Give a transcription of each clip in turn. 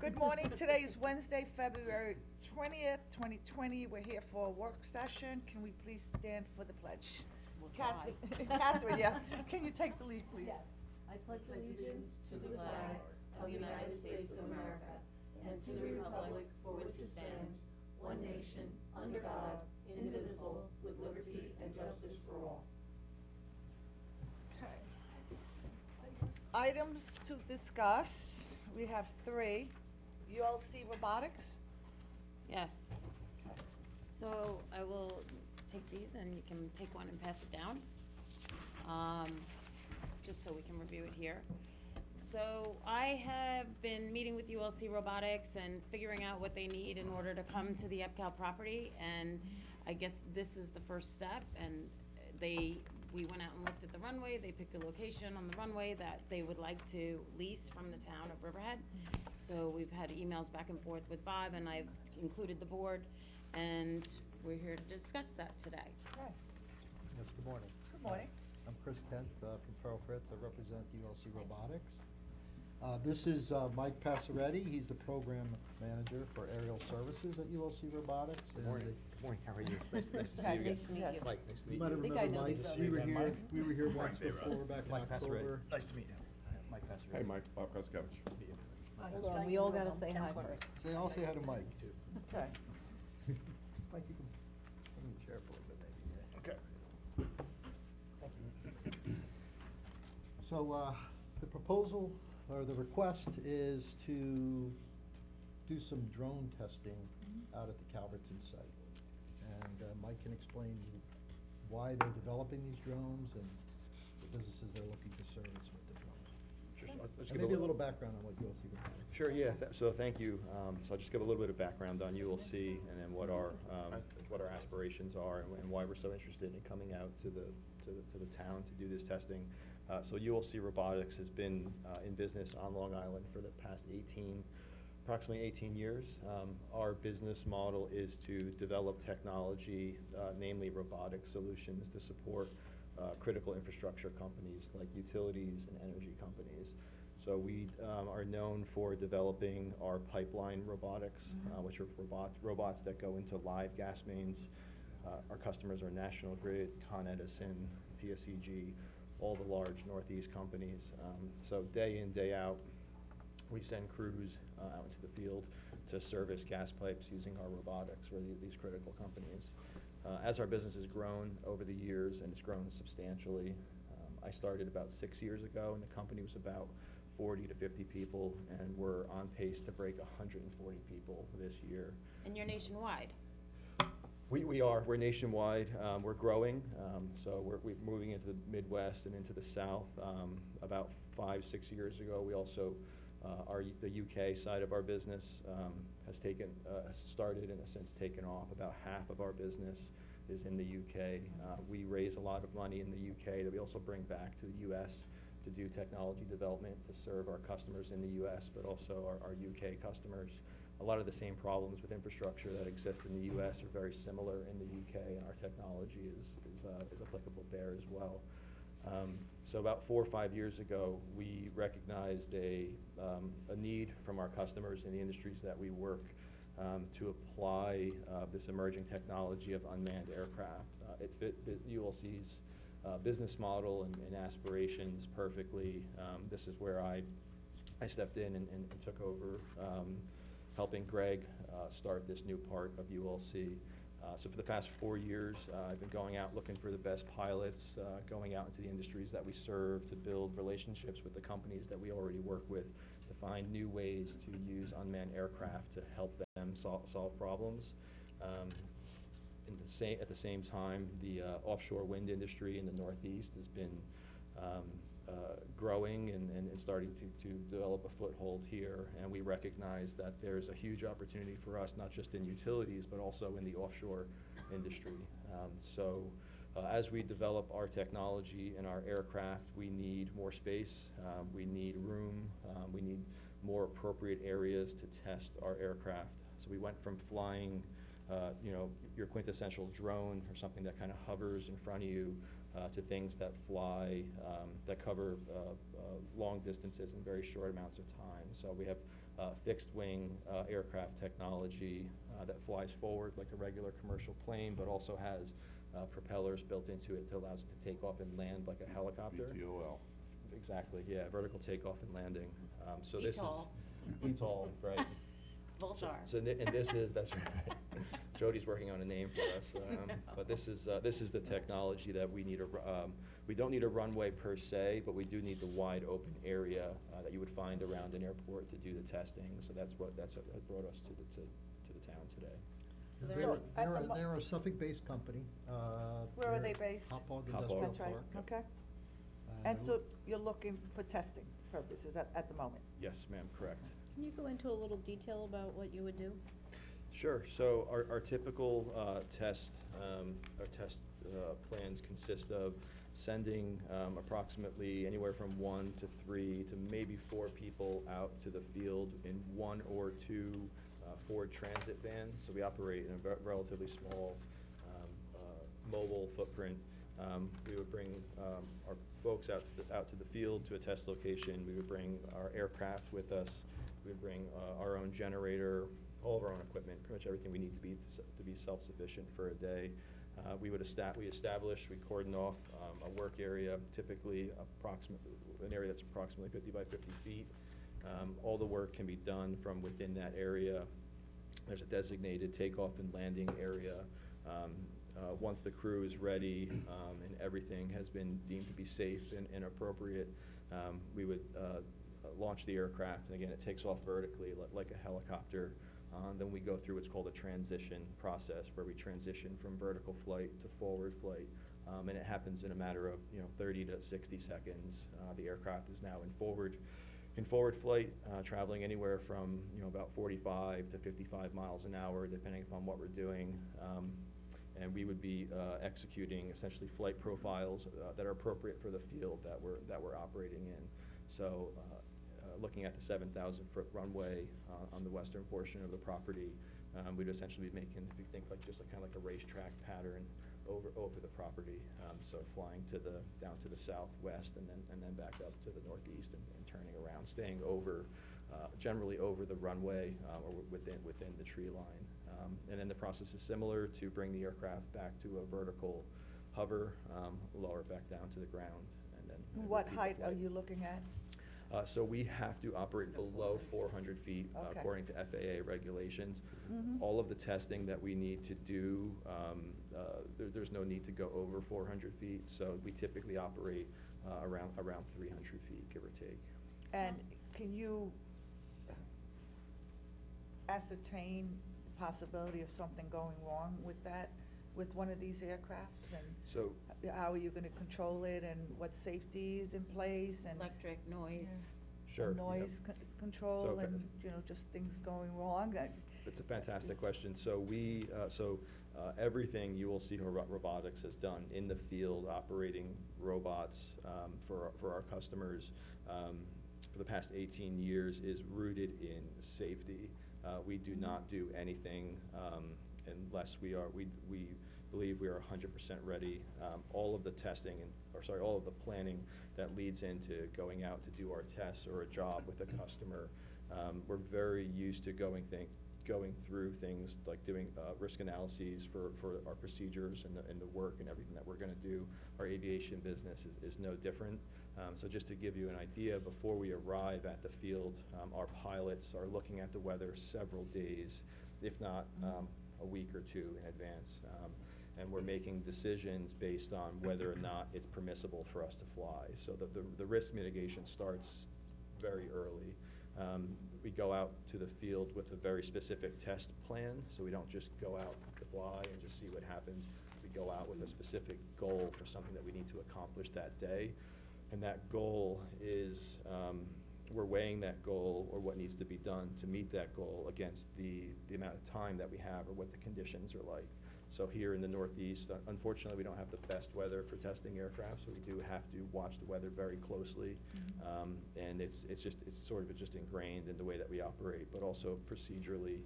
Good morning. Today is Wednesday, February 20th, 2020. We're here for a work session. Can we please stand for the pledge? Catherine, Catherine, yeah. Can you take the lead, please? Yes. I pledge allegiance to the flag of the United States of America and to the republic for which it stands, one nation, under God, indivisible, with liberty and justice for all. Okay. Items to discuss. We have three. ULC Robotics. Yes. So I will take these and you can take one and pass it down, just so we can review it here. So I have been meeting with ULC Robotics and figuring out what they need in order to come to the EPCAL property, and I guess this is the first step. And we went out and looked at the runway. They picked a location on the runway that they would like to lease from the town of Riverhead. So we've had emails back and forth with Bob, and I've included the board, and we're here to discuss that today. Okay. Yes, good morning. Good morning. I'm Chris Kent from Farrell Fritz. I represent ULC Robotics. This is Mike Passaretti. He's the program manager for aerial services at ULC Robotics. Good morning. Good morning. How are you? Nice to see you again. Nice to meet you. Mike, nice to You meet might have you. think I remembered know Mike. these We were other here, Mike. we were here once Frank Bayrock. before back in Mike Passaretti. October. Nice to meet you. Mike Passaretti. Hey, Mike, Bob Koskevich. Hold on, we all gotta say hi first. Say, I'll say hi to Mike. Okay. Mike, you can come in the chair for a bit, maybe. Yeah. Okay. Thank you. So, the proposal, or the request is to do some drone testing out at the Calverton site. And Mike can explain why they're developing these drones and the businesses they're looking to service with the drones. Sure, so I'll just And give maybe a little background on what ULC Robotics. Sure, yeah, so thank you. So I'll just give a little bit of background on ULC and then what our aspirations are and why we're so interested in coming out to the town to do this testing. So ULC Robotics has been in business on Long Island for the past approximately 18 years. Our business model is to develop technology, namely robotic solutions, to support critical infrastructure companies like utilities and energy companies. So we are known for developing our pipeline robotics, which are robots that go into live gas mains. Our customers are National Grid, Con Edison, PSEG, all the large Northeast companies. So day in, day out, we send crews out into the field to service gas pipes using our robotics for these critical companies. As our business has grown over the years, and it's grown substantially, I started about 6 years ago, and the company was about 40 to 50 people, and we're on pace to break 140 people this year. And you're nationwide. We're nationwide. We're growing, so we're moving into the Midwest and into the South. About 5-6 years ago, we also the UK side of our business has started and has since taken off. About half of our business is in the UK. We raise a lot of money in the UK that we also bring back to the US to do technology development to serve our customers in the US, but also our UK customers. A lot of the same problems with infrastructure that exist in the US are very similar in the UK, and our technology is applicable there as well. So about 4 or 5 years ago, we recognized a need from our customers in the industries that we work to apply this emerging technology of unmanned aircraft. It fit ULC's business model and aspirations perfectly. This is where I stepped in and took over, helping Greg start this new part of ULC. So for the past 4 years, I've been going out looking for the best pilots, going out into the industries that we serve to build relationships with the companies that we already work with, to find new ways to use unmanned aircraft to help them solve problems. At the same time, the offshore wind industry in the Northeast has been growing and starting to develop a foothold here, and we recognize that there's a huge opportunity for us, not just in utilities, but also in the offshore industry. As we develop our technology and our aircraft, we need more space, we need room, we need more appropriate areas to test our aircraft. So we went from flying your quintessential drone, or something that kind of hovers in front of you, to things that fly, that cover long distances in very short amounts of time. So we have fixed wing aircraft technology that flies forward like a regular commercial plane, but also has propellers built into it to allow it to take off and land like a helicopter. VTOL. Exactly, yeah, vertical takeoff and landing. So this is VTOL. VTOL, right? Vulture. So, and this is, that's right. Jody's working on a name for us, but this is the technology that we need. We don't need a runway per se, but we do need the wide open area that you would find around an airport to do the testing. So that's what brought us to the town today. So They're, they're, at the mo- they're a Suffolk-based company. Where are they're they based? Hauppauge Hauppauge. Industrial That's right, Park. okay. And so you're looking for testing purposes at the moment? Yes, ma'am, correct. Can you go into a little detail about what you would do? Sure. So our typical test plans consist of sending approximately anywhere from 1 to 3 to maybe 4 people out to the field in 1 or 2 Ford Transit vans. So we operate in a relatively small mobile footprint. We would bring our folks out to the field to a test location. We would bring our aircraft with us. We would bring our own generator, all of our own equipment, pretty much everything we need to be self-sufficient for a day. We establish, we cordon off a work area, typically an area that's approximately 50 by 50 feet. All the work can be done from within that area. There's a designated takeoff and landing area. Once the crew is ready and everything has been deemed to be safe and appropriate, we would launch the aircraft, and again, it takes off vertically like a helicopter. Then we go through what's called a transition process, where we transition from vertical flight to forward flight, and it happens in a matter of 30 to 60 seconds. The aircraft is now in forward flight, traveling anywhere from about 45 to 55 miles an hour, depending upon what we're doing. And we would be executing essentially flight profiles that are appropriate for the field that we're operating in. So looking at the 7,000-foot runway on the western portion of the property, we'd essentially be making, if you think like just kind of like a racetrack pattern over the property. So flying down to the southwest and then back up to the northeast and turning around, staying generally over the runway or within the tree line. And then the process is similar to bring the aircraft back to a vertical hover, lower it back down to the ground, and then. What repeat the height are flight. you looking at? So we have to operate below 400 feet Okay. according to FAA regulations. Mhm. All of the testing that we need to do, there's no need to go over 400 feet. So we typically operate around 300 feet, give or take. And can you ascertain the possibility of something going wrong with one of these aircrafts? And So how are you gonna control it, and what safety is in place, and electric, noise. sure. yep. noise control, So, and, just things going wrong? It's a fantastic question. So everything you will see robotics has done in the field, operating robots for our customers for the past 18 years is rooted in safety. We do not do anything unless we believe we are 100% ready. All of the testing all of the planning that leads into going out to do our tests or a job with a customer, we're very used to going through things like doing risk analyses for our procedures and the work and everything that we're going to do. Our aviation business is no different. So just to give you an idea, before we arrive at the field, our pilots are looking at the weather several days, if not a week or two in advance. And we're making decisions based on whether or not it's permissible for us to fly. So the risk mitigation starts very early. We go out to the field with a very specific test plan, so we don't just go out to fly and just see what happens. We go out with a specific goal for something that we need to accomplish that day. And that goal is, we're weighing that goal or what needs to be done to meet that goal against the amount of time that we have or what the conditions are like. So here in the Northeast, unfortunately, we don't have the best weather for testing aircraft, so we do have to watch the weather very closely. And it's sort of just ingrained in the way that we operate, but also procedurally,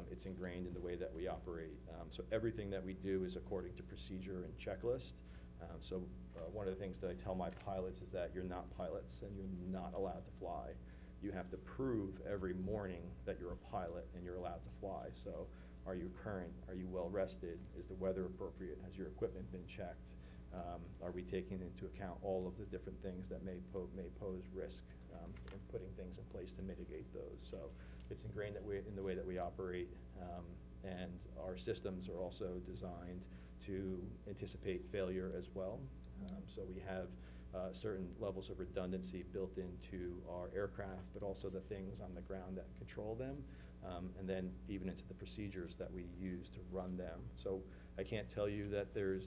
it's ingrained in the way that we operate. So everything that we do is according to procedure and checklist. So one of the things that I tell my pilots is that you're not pilots and you're not allowed to fly. You have to prove every morning that you're a pilot and you're allowed to fly. So are you current? Are you well rested? Is the weather appropriate? Has your equipment been checked? Are we taking into account all of the different things that may pose risk, and putting things in place to mitigate those? So it's ingrained in the way that we operate, and our systems are also designed to anticipate failure as well. So we have certain levels of redundancy built into our aircraft, but also the things on the ground that control them, and then even into the procedures that we use to run them. So I can't tell you that there's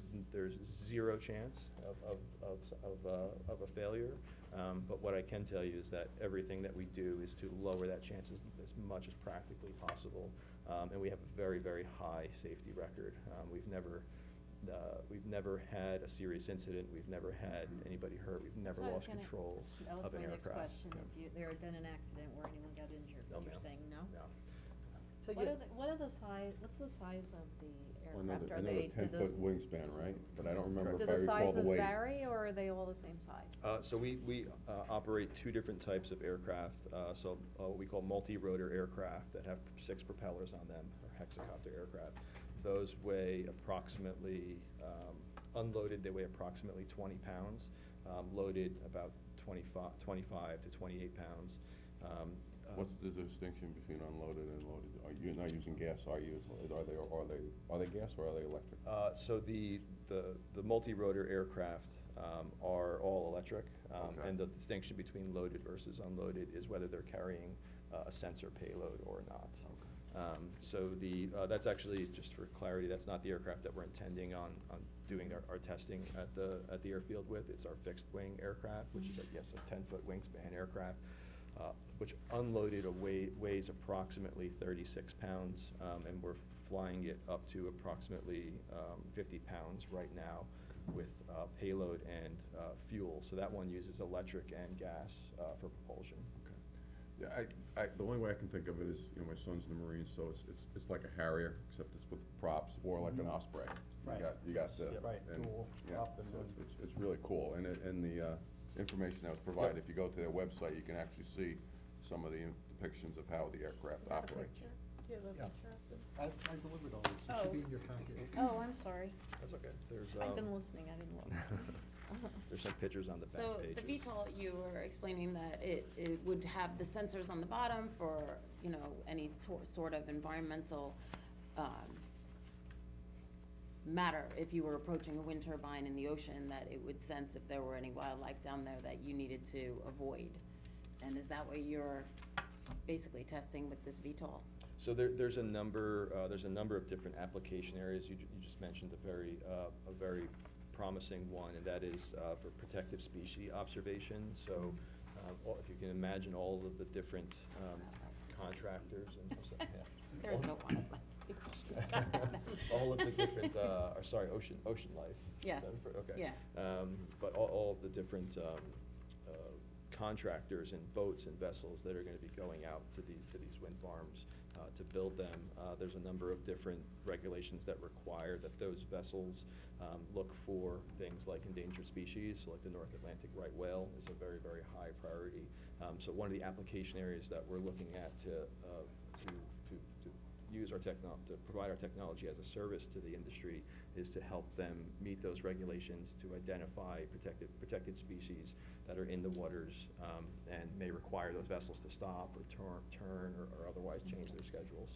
zero chance of a failure, but what I can tell you is that everything that we do is to lower that chance as much as practically possible, and we have a very, very high safety record. We've never had a serious incident. We've never had anybody hurt. We've never That's what I was lost gonna- control That was of an my next aircraft. question, if there had been an accident where anyone got injured, No, but you're ma'am. saying no? No. So What you, are the, what's the size of the I know aircraft? the- Are I know they, the do those, 10-foot wingspan, right? But I don't remember do if I the recall the sizes weight. vary, or are they all the same size? So we operate two different types of aircraft. What we call multi-rotor aircraft that have 6 propellers on them, or hexacopter aircraft. Those weigh approximately, unloaded, they weigh approximately 20 pounds. Loaded about 25 to 28 pounds. What's the distinction between unloaded and loaded? You're not using gas, are you? Are they gas or are they electric? So the multi-rotor aircraft are all electric, Okay. and the distinction between loaded versus unloaded is whether they're carrying a sensor payload or not. So that's actually, just for clarity, that's not the aircraft that we're intending on doing our testing at the airfield with. It's our fixed wing aircraft, which is a 10-foot wingspan aircraft, which unloaded weighs approximately 36 pounds, and we're flying it up to approximately 50 pounds right now with payload and fuel. So that one uses electric and gas for propulsion. Yeah, the only way I can think of it is, my son's in the Marines, so it's like a Harrier, except it's with props, or like an Osprey. Right. You got the. Yeah, right, and- dual yeah, prop and so then- it's really cool, and the information that was provided, if you go to their website, you can actually see some of the depictions of how the aircraft Is that a operate. picture? Do you have a Yeah. picture of them? I delivered all this, it should be in your packet. Oh, I'm sorry. That's okay. There's, I've been listening, I didn't look. there's some pictures on the back So pages. the VTOL, you were explaining that it would have the sensors on the bottom for, any sort of environmental, matter. If you were approaching a wind turbine in the ocean, that it would sense if there were any wildlife down there that you needed to avoid. And is that what you're basically testing with this VTOL? So there's a number of different application areas. You just mentioned a very promising one, and that is for protective species observation. So if you can imagine all of the different contractors and There's no one. all of the different, ocean life. Yes, Okay. yeah. But all of the different contractors and boats and vessels that are going to be going out to these wind farms to build them. There's a number of different regulations that require that those vessels look for things like endangered species, so like the North Atlantic right whale is a very, very high priority. So one of the application areas that we're looking at to use our to provide our technology as a service to the industry is to help them meet those regulations to identify protected species that are in the waters and may require those vessels to stop or turn or otherwise change their schedules.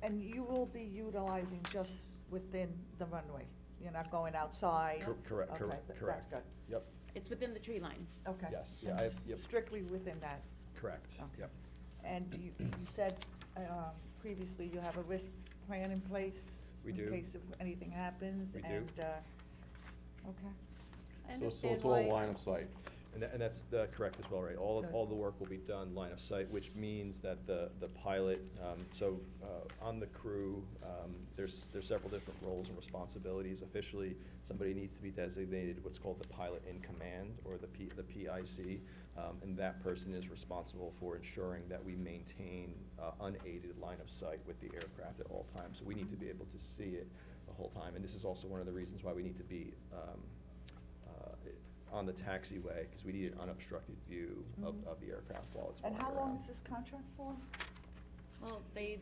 and you will be utilizing just within the runway? You're not going outside? Correct, Okay, correct. that's good. Yep, It's within the tree line. Okay. Yes, yeah, And I it's have- yep. strictly within that. correct, Okay. yep. And you said previously you have a risk plan in place? We do. In case if anything happens? We do. And, okay. I So understand it's all why. line of sight. And that's correct as well, right? Good. All the work will be done line of sight, which means that the pilot, on the crew, there's several different roles and responsibilities. Officially, somebody needs to be designated what's called the pilot in command, or the PIC, and that person is responsible for ensuring that we maintain unaided line of sight with the aircraft at all times. So we need to be able to see it the whole time. And this is also one of the reasons why we need to be on the taxiway, because we need an unobstructed view of the aircraft while it's And flying how long around. is this contract for? Well, they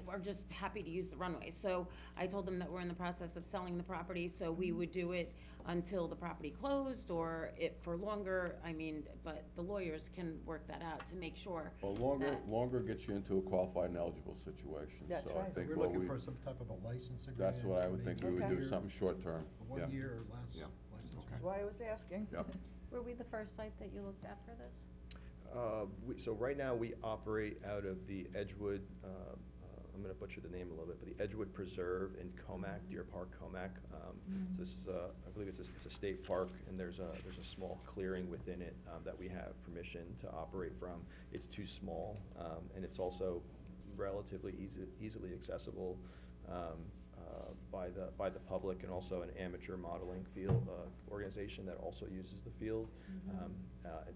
are just happy to use the runway. So I told them that we're in the process of selling the property, so we would do it until the property closed or for longer. I mean, but the lawyers can work that out to make sure. Well, that- longer gets you into a qualified and eligible situation. That's So I right. think We're what looking we- for some type of a license agreement. That's what I would think we would Okay. do, something short-term. A Yeah. 1 year or less Yeah. license. That's why I was asking. Yep. Were we the first site that you looked at for this? So right now, we operate out of the Edgewood, I'm gonna butcher the name a little bit, but the Edgewood Preserve in Comac, Deer Park, Comac. So this is, I believe it's a state park, and there's a small clearing within it that we have permission to operate from. It's too small, and it's also relatively easily accessible by the public, and also an amateur modeling field organization that also uses the field.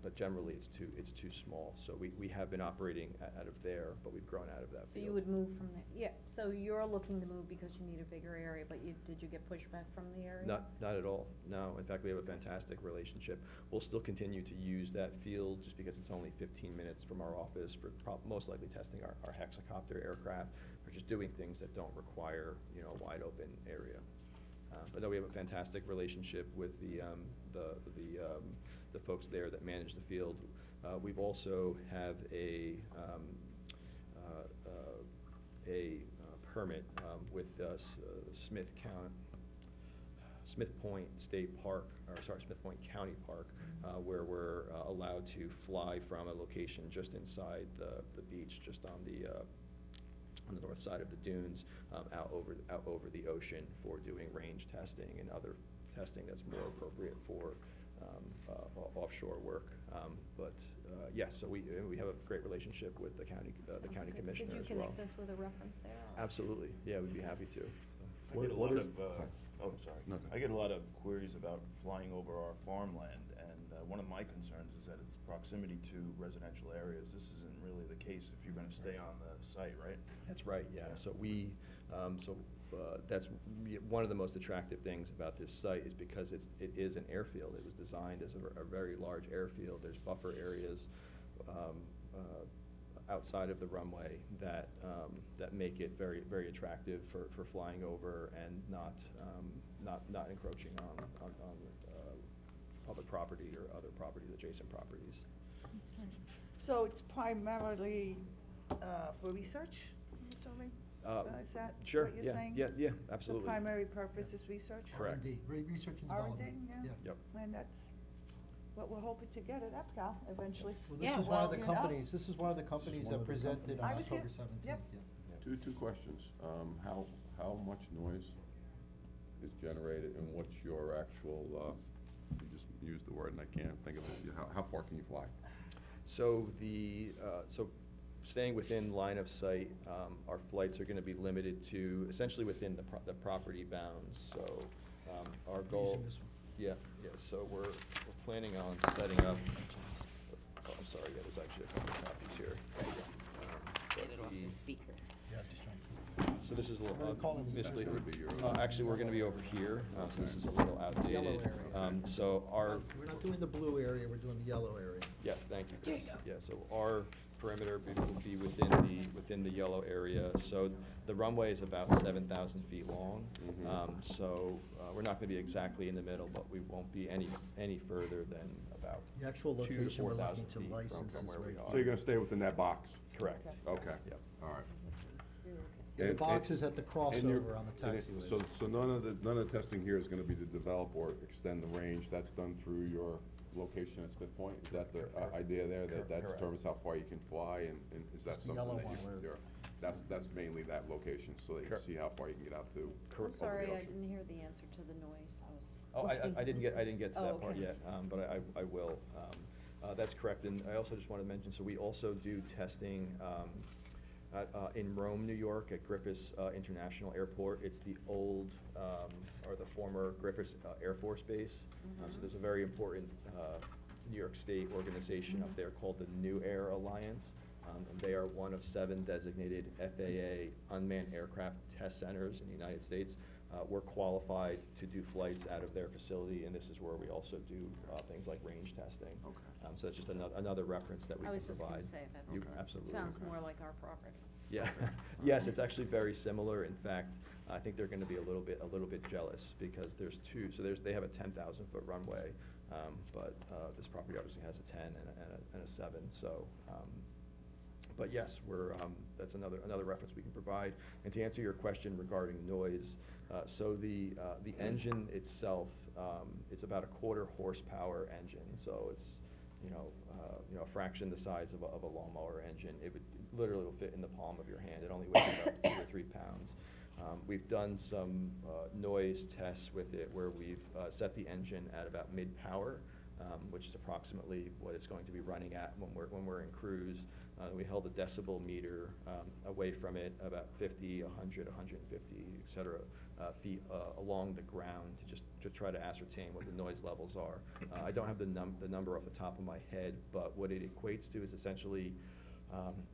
But generally, it's too small. So we have been operating out of there, but we've grown out of that So field. you would move from there, yeah, so you're looking to move because you need a bigger area, but did you get pushback from the area? Not at all, no. In fact, we have a fantastic relationship. We'll still continue to use that field just because it's only 15 minutes from our office for most likely testing our hexacopter aircraft, or just doing things that don't require, a wide open area. But no, we have a fantastic relationship with the folks there that manage the field. We've also have a permit with Smith Point State Park, Smith Point County Park, where we're allowed to fly from a location just inside the beach, just on the north side of the dunes, out over the ocean for doing range testing and other testing that's more appropriate for offshore work. Yes, so we have a great relationship with the county Sounds good. commissioner as well. Could you connect us with a reference there? or- Absolutely, yeah, we'd be happy to. I What- get a what lot is- of, oh, sorry. No, go I get a lot of queries about flying over our farmland, and one of my concerns is that it's proximity to residential areas. This isn't really the case if you're gonna stay on the site, right? That's right, yeah. Yeah. So that's one of the most attractive things about this site is because it is an airfield. It was designed as a very large airfield. There's buffer areas outside of the runway that make it very attractive for flying over and not encroaching on public property or other properties, adjacent properties. So it's primarily for research, I'm assuming? Is that Sure, what you're yeah, saying? yeah, absolutely. The primary purpose is research? Correct. R&D, research and R&D, development. yeah. Yep. And that's what we're hoping to get at EPCAL eventually. Well, Yeah, this is one of well, the you know. companies, this is one of the companies one that of the presented on I was here. October 17th, Yep. yeah. Two questions. How much noise is generated, and what's your actual, you just used the word and I can't think of it, how far can you fly? So staying within line of sight, our flights are gonna be limited to essentially within the property bounds, so, our goal. Using this one. Yeah, so we're planning on setting up, oh, I'm sorry, yeah, there's actually a couple of copies here. Get it off the speaker. Yeah, just trying So this is a What are little you calling these? misleading. That's gonna be your- Actually, we're gonna be over here, so this is a little to. Yellow outdated. area. So our. We're not doing the blue area, we're doing the yellow area. Yes, thank you, Chris. Yeah, so our perimeter will be within the yellow area. So the runway is about 7,000 feet long. So we're not gonna be exactly in the middle, but we won't be any further than about The actual 2,000 to location we're 4,000 looking to feet license from is where we right are. So you're gonna stay within that box? Correct. Okay. Yep. All right. Yeah, the And- box and- is at the and you're- crossover on the and it- taxiway. So none of the testing here is gonna be to develop or extend the range, that's done through your location at Smith Point? Is that the idea there, that Correct. determines how far you can fly, and is that It's the something yellow that one you, where- you're- that's mainly that location, so that you can Correct. see how far you can get out to I'm over the sorry, I ocean? didn't hear the answer to the noise, I was. Oh, looking. I didn't get to Oh, that part okay. yet, but I will. That's correct, and I also just wanted to mention, so we also do testing in Rome, New York, at Griffiths International Airport. It's the old, or the former Griffiths Air Force Base. So there's a very important New York State organization up there called the New Air Alliance. And they are one of 7 designated FAA unmanned aircraft test centers in the United States. We're qualified to do flights out of their facility, and this is where we also do things like range testing. Okay. So it's just another reference that we I can was just gonna provide. say that. You- Okay. Absolutely. Sounds more like our property. Yeah, yes, it's actually very similar. In fact, I think they're gonna be a little bit jealous because there's 2, so they have a 10,000-foot runway, but this property obviously has a 10 and a 7, so, but yes, that's another reference we can provide. And to answer your question regarding noise, so the engine itself, it's about a 1/4 horsepower engine, so it's, a fraction the size of a lawnmower engine. It would literally will fit in the palm of your hand. It only weighs about 2 or 3 pounds. We've done some noise tests with it where we've set the engine at about mid-power, which is approximately what it's going to be running at when we're in cruise. We held a decibel meter away from it about 50, 100, 150, et cetera, feet along the ground to try to ascertain what the noise levels are. I don't have the number off the top of my head, but what it equates to is essentially,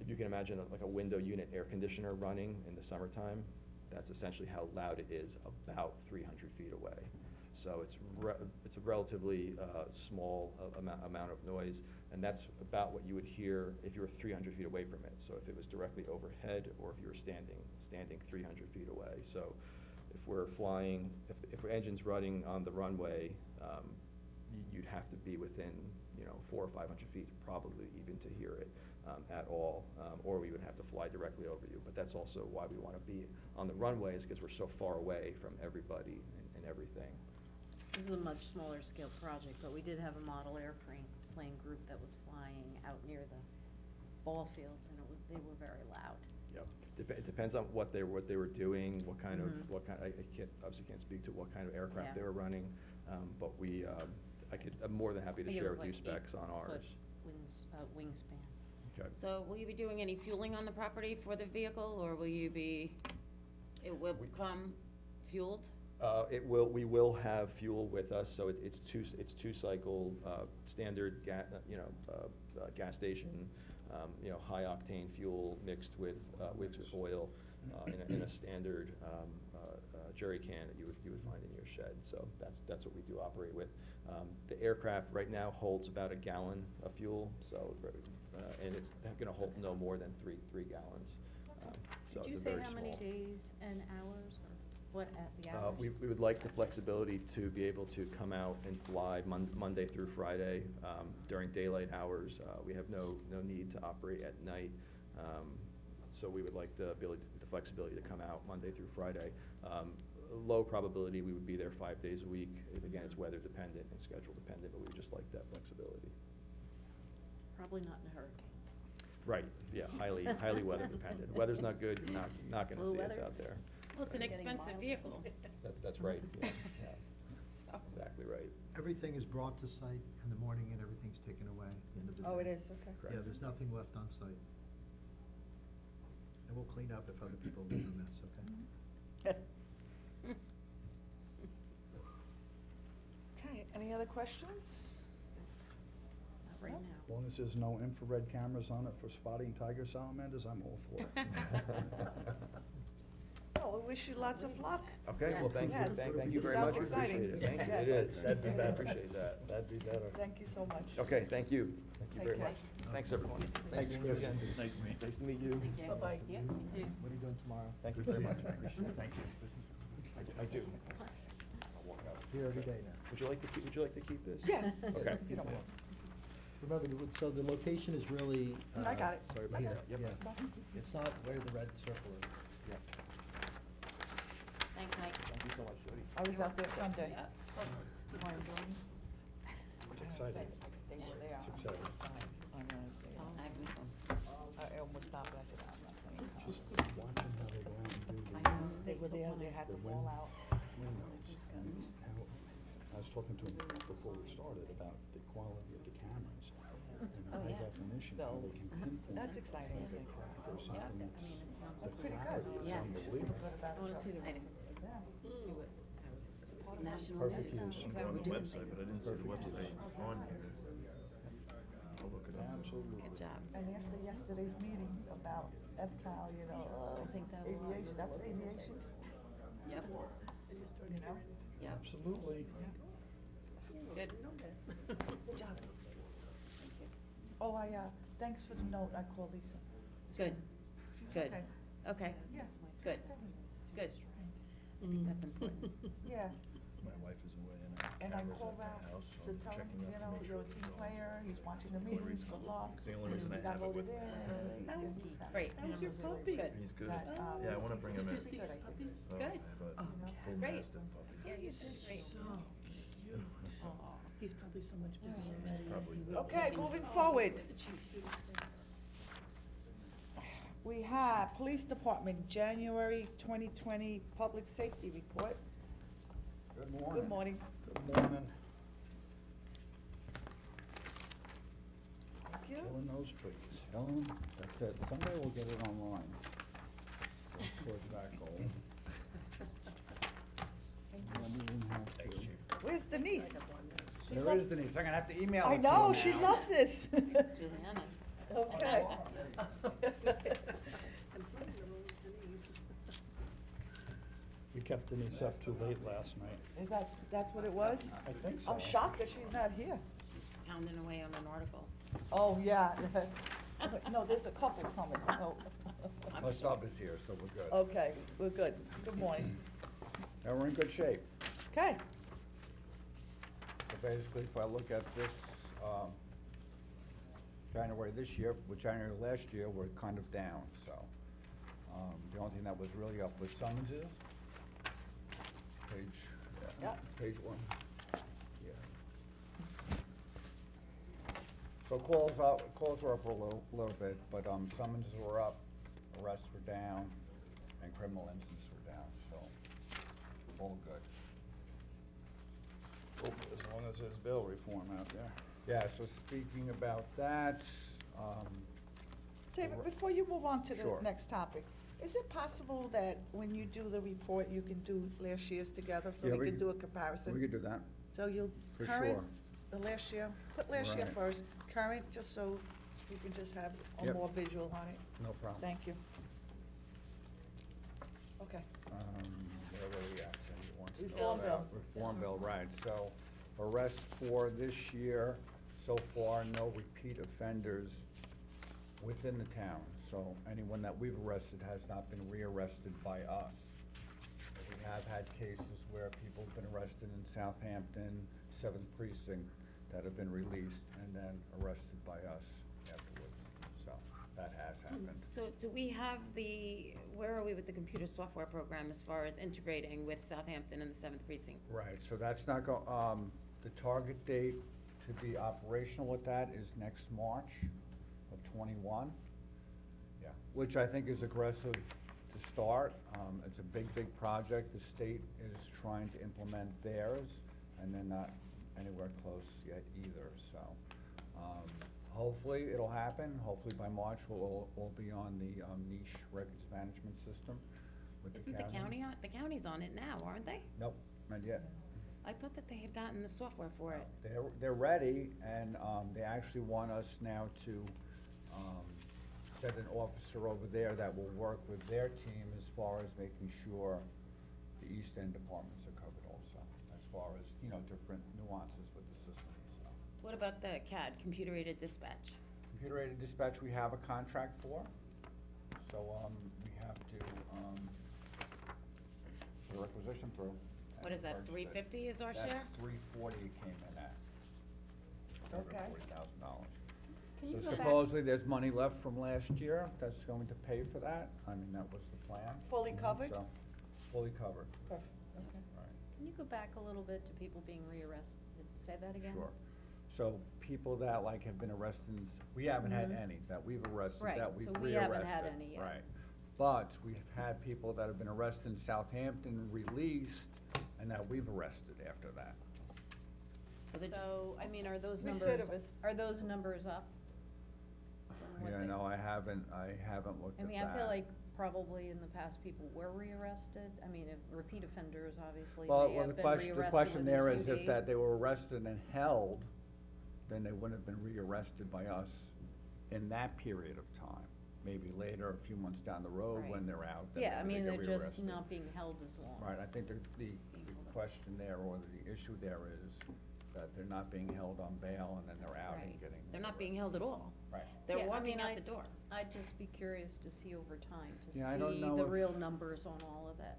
if you can imagine like a window unit air conditioner running in the summertime, that's essentially how loud it is about 300 feet away. So it's a relatively small amount of noise, and that's about what you would hear if you were 300 feet away from it. So if it was directly overhead, or if you were standing 300 feet away. So if we're flying, if the engine's running on the runway, you'd have to be within 400 or 500 feet, probably even to hear it at all, or we would have to fly directly over you. But that's also why we want to be on the runways, because we're so far away from everybody and everything. This is a much smaller scale project, but we did have a model airplane group that was flying out near the ball fields, and they were very loud. Yep. It depends on what they were doing, what kind of, Mhm. I obviously can't speak to what kind of aircraft Yeah. they were running, but I'm more than happy I to think it share was with you like specs on 8-foot ours. wingspan. Okay. So will you be doing any fueling on the property for the vehicle, or will it will We- come fueled? We will have fuel with us, so it's two cycle, standard gas station, high octane fuel mixed with oil, in a standard, jerry can that you would find in your shed. So that's what we do operate with. The aircraft right now holds about 1 gallon of fuel, so, and it's gonna hold no more than 3 gallons. So Did you it's a say very how many small. days and hours, or what at the hours? We would like the flexibility to be able to come out and fly Monday through Friday during daylight hours. We have no need to operate at night, so we would like the flexibility to come out Monday through Friday. Low probability we would be there 5 days a week. Again, it's weather dependent and schedule dependent, but we would just like that flexibility. Probably not in a hurricane. Right, yeah, highly weather dependent. Weather's not good, you're not gonna Blue see us weather. out there. Well, it's an Getting expensive mild. vehicle. That's right, yeah, So- exactly right. Everything is brought to site in the morning and everything's taken away at the end of the day. Oh, it is, okay. Correct. Yeah, there's nothing left on site. And we'll clean up if other people leave a mess, okay? Okay, any other questions? Not right now. As long as there's no infrared cameras on it for spotting tiger salamanders, I'm all for it. Oh, we wish you lots of luck. Okay, well, Yes. thank you, Yes. thank you very much, Sounds we appreciate it, exciting. thank you, it Yes. is, That'd be I better. appreciate that. That'd be better. Thank you so much. Okay, thank you Take very care. much. Thanks, everyone. Thanks, Nice to meet you Chris. again. Nice to meet you. Nice to meet you. Bye-bye. Yeah, you too. What are you doing tomorrow? Thank you Good very seeing much. you. Thank you. I do. I'll walk out. Here every day now. Would you like to keep this? Yes. Okay. If you don't mind. Remember, so the location is really. I got it. Sorry, I got here, it. Yep. yeah. It's not where the red circle is. Yep. Thanks, Mike. Thank you so much, Jody. I was out there Sunday. Yeah. Playing drums. It's exciting. They were there It's on the exciting. side. On the side. Oh, I almost stopped, but I said, I'm not playing. Just watching how they go out and do I the know. They were there, they had The them all wind. out. windows. And how, I was talking to him before we started about the quality of the cameras. And Oh, high yeah. definition, So, how they can pinpoint. that's exciting, I like a think. crack or Yeah, something I that's, mean, it sounds the That's pretty good. clarity is Yeah. unbelievable. I wanna see the I know. See what, It's national Perfect news. use. Is I'm that on what the we're doing? website, but I didn't see the website on here. I'll look it up. Absolutely. job. And after yesterday's meeting about EPCAL, you know, I think that will- aviation, that's aviation, Yep. you know? Yep. Absolutely. Good. Good job. Oh, thanks for the note, I called Lisa. Good. She's Good. okay. Okay. Yeah. Good. Good. I think that's important. Yeah, My wife is away and I and I have cameras called at my Ralph house, so to I'm tell him, checking up you to know, make you're sure a that team he's player, he's watching the Only meetings, reason- good luck. it's the only reason I He got have it with voted me. in, he's gonna do that. Great. How's your puppy? Good. He's good. That, Yeah, I wanna bring him Did in. you see his puppy? Oh, Good. I have a bull Great. mastiff puppy. Yeah, you did great. He's probably so much bigger Alright. than that. Probably. Okay, moving forward. We have Police Department, January 2020 Public Safety Report. Good morning. Good morning. Good morning. Thank you. Killing those trees. Killing, that's it. Someday we'll get it online. Work towards that goal. And we won't have to- Where's Denise? She's There not- is Denise, I'm gonna have to email it to I you know, she now. loves this. Juliana. Okay. We kept Denise up too late last night. Is that's what it was? I think so. I'm shocked that she's not here. Pounding away on an article. Oh, yeah. No, there's a couple coming, no. My sub is here, so we're good. Okay, we're good. Good morning. Now, we're in good shape. Okay, So basically, if I look at this, January this year, with January last year, we're kind of down, so. The only thing that was really up was summonses. Page, Yep. page one. Yeah. So calls were up a little bit, but, summonses were up, arrests were down, and criminal incidents were down, so, all good. As long as there's bill reform out there. Yeah, so speaking about that, David, before you move on to the Sure. next topic, is it possible that when you do the report, you can do last year's together, so Yeah, we we can can- do a comparison? we could do that. So you'll For current, sure. the last year, put last year Right. first, current, just so we can just have a Yep. more visual on it. No problem. Thank you. Okay. Where were we at? Cindy wants to know Reform about bill. Reform bill, right, so arrests for this year, so far, no repeat offenders within the town. So anyone that we've arrested has not been rearrested by us. We have had cases where people have been arrested in Southampton, 7th Precinct, that have been released and then arrested by us afterwards. So that has happened. So do we have where are we with the computer software program as far as integrating with Southampton and the 7th Precinct? Right, so that's not the target date to be operational with that is next March of '21. Yeah, which I think is aggressive to start. It's a big project. The state is trying to implement theirs, and they're not anywhere close yet either, so. Hopefully it'll happen. Hopefully by March we'll be on the niche records management system with the county. Isn't the county's on it now, aren't they? Nope, not yet. I thought that they had gotten the software for it. They're ready, and they actually want us now to set an officer over there that will work with their team as far as making sure the East End departments are covered also, as far as, different nuances with the system, so. What about the CAD, computer aided dispatch? Computer-aided dispatch, we have a contract for, so, we have to, put a requisition through. What is that, 350 is our share? That's 340 it came in at. Okay. $340,000. Can you So go back- supposedly there's money left from last year that's going to pay for that. I mean, that was the plan. Fully covered? So, fully covered, Perfect, okay. right, Can you go back a little bit to people being rearrested? Say that again? sure. So people that like have been arrested, we haven't had Mhm. any that we've arrested, Right, that we've so rearrested. we haven't had any yet. Right. But we've had people that have been arrested in Southampton released and that we've arrested after that. So they're just, So, I mean, are those Recidivist. numbers up? from what Yeah, they- no, I haven't looked I at mean, that. I feel like probably in the past people were rearrested. I mean, if repeat offenders obviously Well, may well, have the been question rearrested there within is 2 if that days. they were arrested and held, then they wouldn't have been rearrested by us in that period of time. Maybe later, a few months down the road, when Right. they're out, then Yeah, I maybe mean, they they're get just rearrested. not being held as long. Right, I think the question there, or the issue there is that they're not being held on bail and then they're out and Right. getting. They're not being held at all. Right. They're Yeah, I walking mean, out the door. I'd just be curious to see over time, to Yeah, I don't see know the if- real numbers on all of that.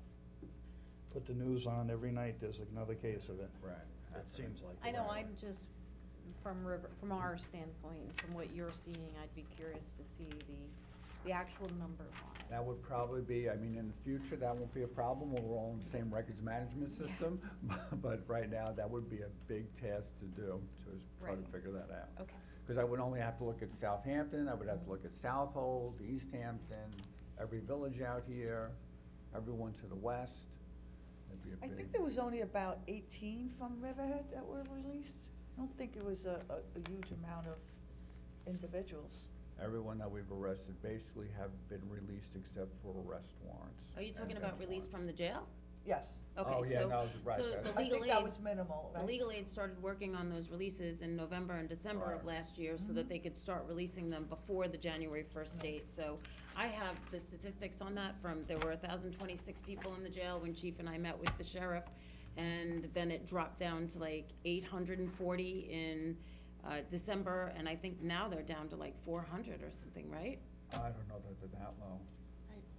Put the news on every night, there's another case of it. Right. It seems like. I know, Right. I'm just, from our standpoint, from what you're seeing, I'd be curious to see the actual number on it. That would probably be, I mean, in the future, that won't be a problem, when we're all in the same records management Yeah. system. But right now, that would be a big task to do, to try to Right. figure that out. Okay. Because I would only have to look at Southampton, I would have to look at Southold, East Hampton, every village out here, everyone to the west. It'd be a I big. think there was only about 18 from Riverhead that were released. I don't think it was a huge amount of individuals. Everyone that we've arrested basically have been released except for arrest warrants. Are you talking and about bench release warrants. from the jail? Yes. Okay, Oh, yeah, so, no, right, so that's- the I legal think that aid, was minimal, the right? legal aid started working on those releases in November and December of Right. last year so that they could start releasing them before the January 1st date. So I have the statistics on that from, there were 1,026 people in the jail when Chief and I met with the sheriff. And then it dropped down to like 840 in December, and I think now they're down to like 400 or something, right? I don't know that they're that low.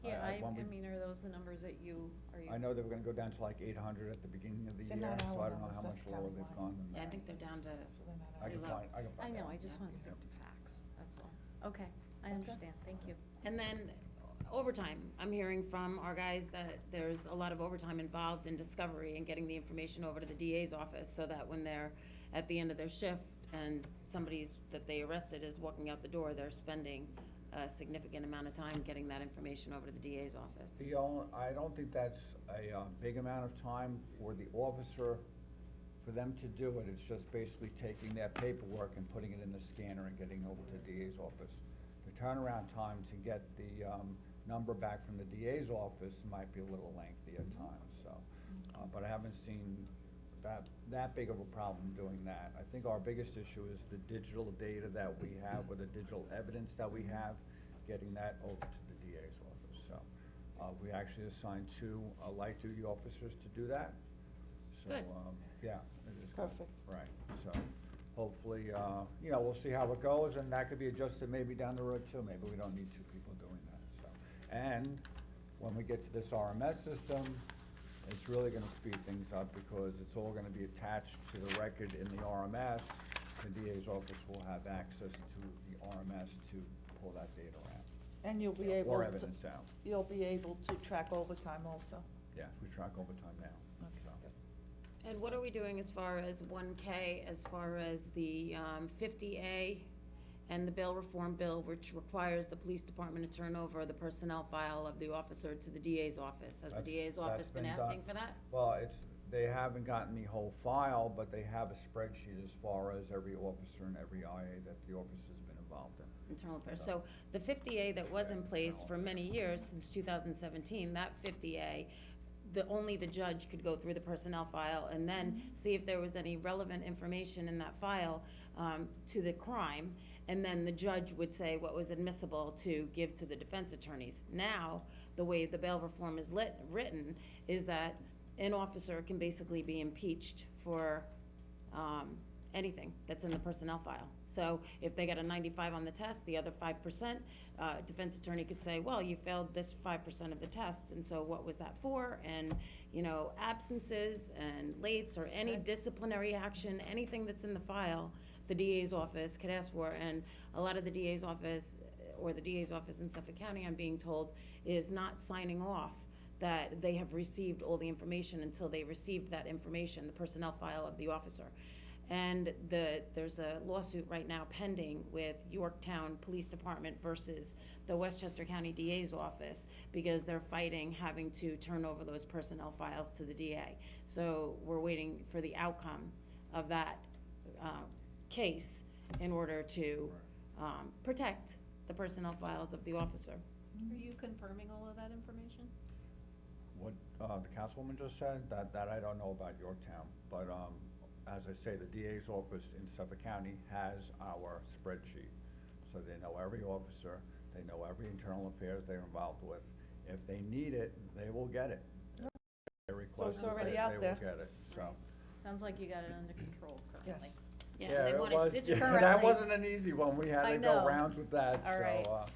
Yeah, I- I when we- mean, are those the numbers that are you? I know they were gonna go down to like 800 at the beginning of the They're year, not so our I don't know numbers, how much that's lower they've countywide. gone than Yeah, I that. think they're down to, So they're not I pretty can low. find, I can I find know, out. I just wanna stick to facts, that's all. Okay, I understand, thank you. and then overtime. I'm hearing from our guys that there's a lot of overtime involved in discovery and getting the information over to the DA's office so that when they're at the end of their shift and somebody's, that they arrested is walking out the door, they're spending a significant amount of time getting that information over to the DA's office. I don't think that's a big amount of time for the officer, for them to do it. It's just basically taking that paperwork and putting it in the scanner and getting over to the DA's office. The turnaround time to get the number back from the DA's office might be a little lengthy at times, so. But I haven't seen that big of a problem doing that. I think our biggest issue is the digital data that we have, or the digital evidence that we have, getting that over to the DA's office, so. We actually assigned 2 light duty officers to do that. So, Good. yeah, it is good. Perfect. Right, so hopefully, we'll see how it goes, and that could be adjusted maybe down the road too. Maybe we don't need 2 people doing that, so. And when we get to this RMS system, it's really gonna speed things up because it's all gonna be attached to the record in the RMS. The DA's office will have access to the RMS to pull that data out, And you'll be able or to, evidence out. you'll be able to track overtime also. Yeah, we track overtime now, Okay, so. good. And what are we doing as far as 1K, as far as the 50A and the bail reform bill, which requires the police department to turn over the personnel file of the officer to the DA's office? Has the That's- DA's office that's been been asking done. for that? Well, they haven't gotten the whole file, but they have a spreadsheet as far as every officer and every IA that the officer's been involved in. Internal affairs. So the 50A that was in place for many years, since 2017, that 50A, only the judge could go through the personnel file and then see if there was any relevant information in that file to the crime, and then the judge would say what was admissible to give to the defense attorneys. Now, the way the bail reform is written is that an officer can basically be impeached for anything that's in the personnel file. So if they get a 95 on the test, the other 5%, defense attorney could say, well, you failed this 5% of the test, and so what was that for? And, absences and lates or any disciplinary action, anything that's in the file, the DA's office could ask for. And a lot of the DA's office, or the DA's office in Suffolk County, I'm being told, is not signing off that they have received all the information until they received that information, the personnel file of the officer. And there's a lawsuit right now pending with Yorktown Police Department versus the Westchester County DA's office, because they're fighting having to turn over those personnel files to the DA. So we're waiting for the outcome of that case in order to protect the personnel files of the officer. Are you confirming all of that information? What, the councilwoman just said, that I don't know about Yorktown, but, as I say, the DA's office in Suffolk County has our spreadsheet. so they know every officer, they know every internal affairs they're involved with. If they need it, they will get it. If they request it's it, already they out will there. get it, so. Sounds like you got it under control currently. Yes. Yeah, they it want it was- digital. yeah, That Currently. wasn't an easy one, we had I to go know. rounds with that, All right. so,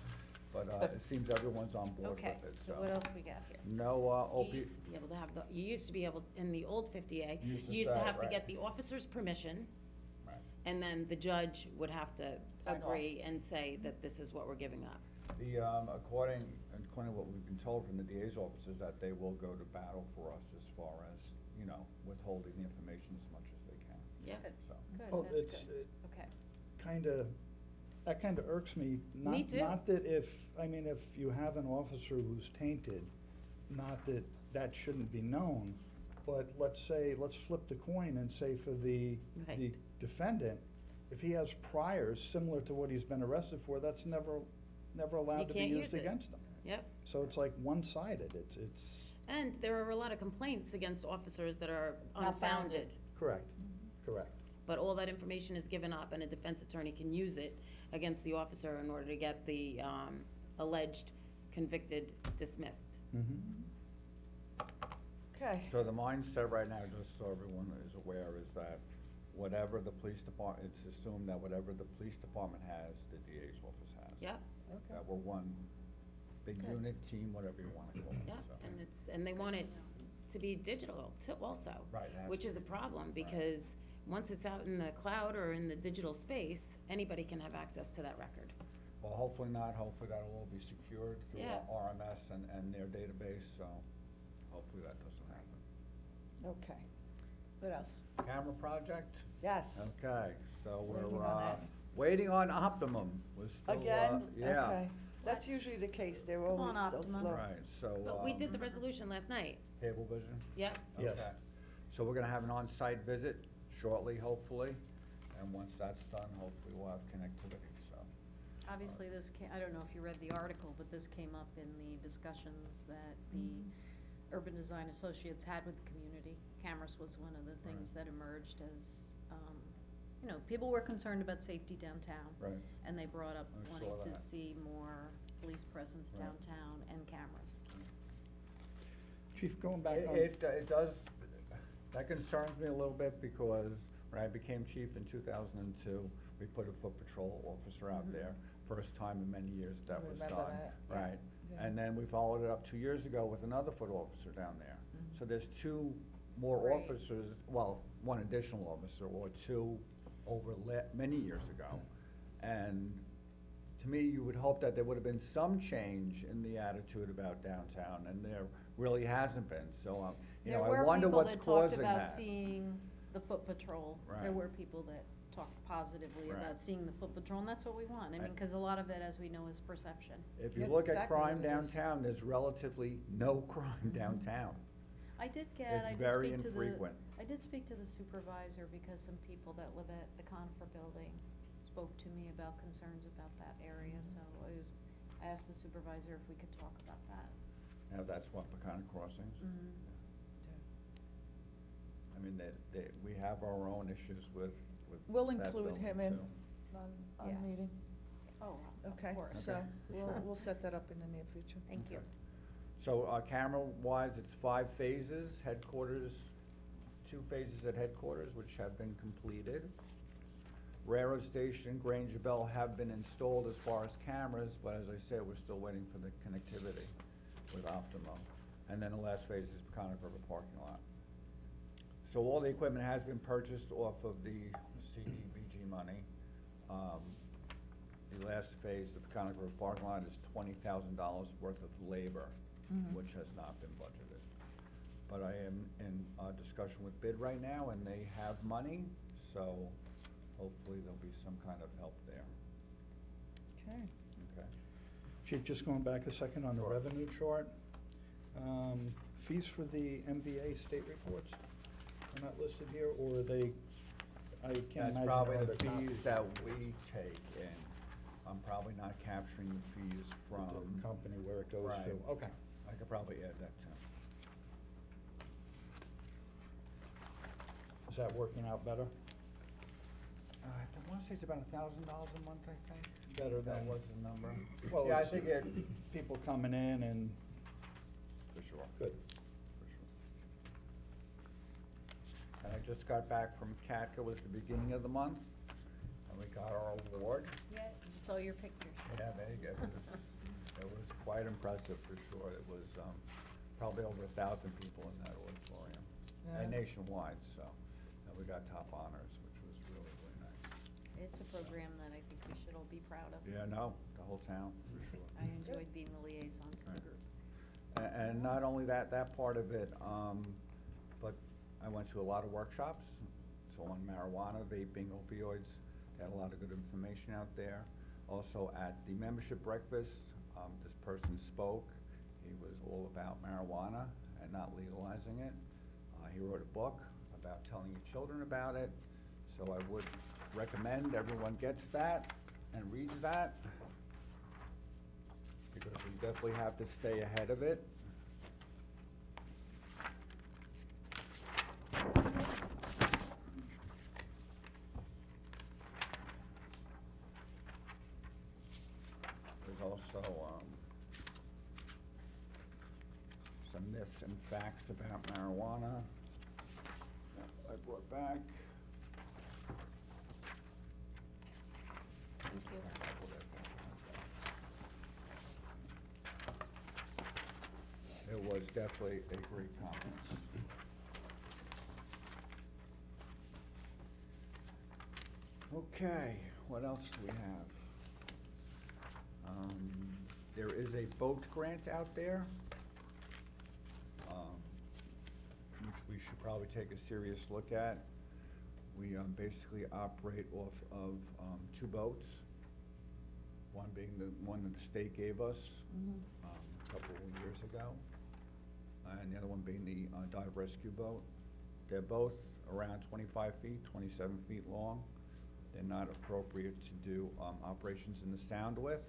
but, it seems everyone's on board with Okay, it, so what else we got here? No, You used to be able to have you used to be able, in the old 50A, Used to you used to say, have to right. get the officer's permission, Right. and then the judge would have to Sign off. agree and say that this is what we're giving up. The, according to what we've been told from the DA's office is that they will go to battle for us as far as, withholding the information as much as they can, Yeah. so. Well, Good, that's it's, good. Okay. that kinda irks me. Me too. Not that if you have an officer who's tainted, not that that shouldn't be known, but let's flip the coin and say for the Right. defendant, if he has priors similar to what he's been arrested for, that's never allowed to be can't used use it. against him. Yep. So it's like one-sided, it's, And there are a lot of complaints against officers that are Not founded. unfounded. correct, correct. But all that information is given up, and a defense attorney can use it against the officer in order to get the alleged convicted dismissed. Mhm. Okay. So the mindset right now, just so everyone is aware, is that whatever the police department, it's assumed that whatever the police department has, the DA's office has. Yep, That we're one big Good. unit, team, whatever you wanna call it, yep, so. and they want it to be digital too also. Right, it has Which to is a be. problem, Right. because once it's out in the cloud or in the digital space, anybody can have access to that record. Well, hopefully not, hopefully that'll all be secured through Yeah. RMS and their database, so hopefully that doesn't happen. Okay. What else? Camera project? Yes. Okay, so Waiting we're, on that. waiting on Optimum, we're still, Again? yeah. Okay. That's usually the case, they're Come always on, so Optimum. slow. Right, so, But we did the resolution last night. Cablevision? Yep. Yes. Okay. So we're gonna have an on-site visit shortly, hopefully, and once that's done, hopefully we'll have connectivity, so. Obviously, I don't know if you read the article, but this came up in the discussions that the Urban Design Associates had with the community. Cameras was one of the things that emerged as, people were concerned about safety downtown. Right. And they brought up I wanting saw to that. see more police presence Right. downtown and cameras. Chief, going back on. It does, that concerns me a little bit because when I became chief in 2002, we put a foot patrol officer out Mhm. there. First time in many years that was done. Remember that, yeah. Right. Yeah. And then we followed it up 2 years ago with another foot officer down there. Mhm. So there's two more Right. officers, well, one additional officer or two over many years ago. And to me, you would hope that there would have been some change in the attitude about downtown, and there really hasn't been, so, I wonder what's causing There were people that talked about that. seeing the foot patrol. There Right. were people that talked positively Right. about seeing the foot patrol, and that's what we want. I mean, cause a lot of it, as we know, is perception. If you Yeah, look at exactly crime what it is. downtown, there's relatively no crime downtown. I did It's very speak to infrequent. I did speak to the supervisor because some people that live at the Conifer building spoke to me about concerns about that area, so I asked the supervisor if we could talk about that. Now, that's what, Peconic Crossings? Mhm. I mean, we have our own issues with We'll that include him building, in too. on Yes. the meeting. Oh, Okay, of course. so Okay. we'll set that up in the near future. Thank you. So, camera-wise, it's 5 phases, headquarters, 2 phases at headquarters, which have been completed. Railroad Station, Granger Bell have been installed as far as cameras, but as I said, we're still waiting for the connectivity with Optimum. And then the last phase is Peconic River parking lot. So all the equipment has been purchased off of the CDBG money. The last phase of the Peconic River parking lot is $20,000 worth of labor, Mhm. which has not been budgeted. But I am in discussion with BID right now, and they have money, so hopefully there'll be some kind of help there, Okay. okay? Chief, just going back a second on the Sure. revenue chart. Fees for the MVA state reports are not listed here, or are they, I can't imagine. That's probably they're the other copies. fees that we take in. I'm probably not capturing the fees from. The company where it goes Right. to, okay. I could probably add that too. Is that working out better? I wanna say it's about $1,000 a month, I think. Better That than- was the number. Well, Yeah, I it's think it, people coming in and, for sure. good. For sure. And I just got back from CATCA, was the beginning of the month, and we got our award. Yeah, saw your pictures. Yeah, it was quite impressive for sure. It was, probably over 1,000 people in that auditorium, and Yeah. nationwide, so, and we got top honors, which was really, really nice. It's a program that I think we should all be proud of. Yeah, no, the whole town, for sure. I enjoyed being the liaison to the Right. group. And not only that part of it, but I went to a lot of workshops, so on marijuana, vaping, opioids, had a lot of good information out there. Also at the membership breakfast, this person spoke, he was all about marijuana and not legalizing it. He wrote a book about telling your children about it, so I would recommend everyone gets that and reads that, because we definitely have to stay ahead of it. There's also, some myths and facts about marijuana that I brought back. Thank you. It was definitely a great conference. Okay, what else do we have? There is a boat grant out there, which we should probably take a serious look at. We basically operate off of two boats, one being the one that the state gave us a couple of years ago, and the other one being the dive rescue boat. They're both around 25 feet, 27 feet long. They're not appropriate to do operations in the Sound with.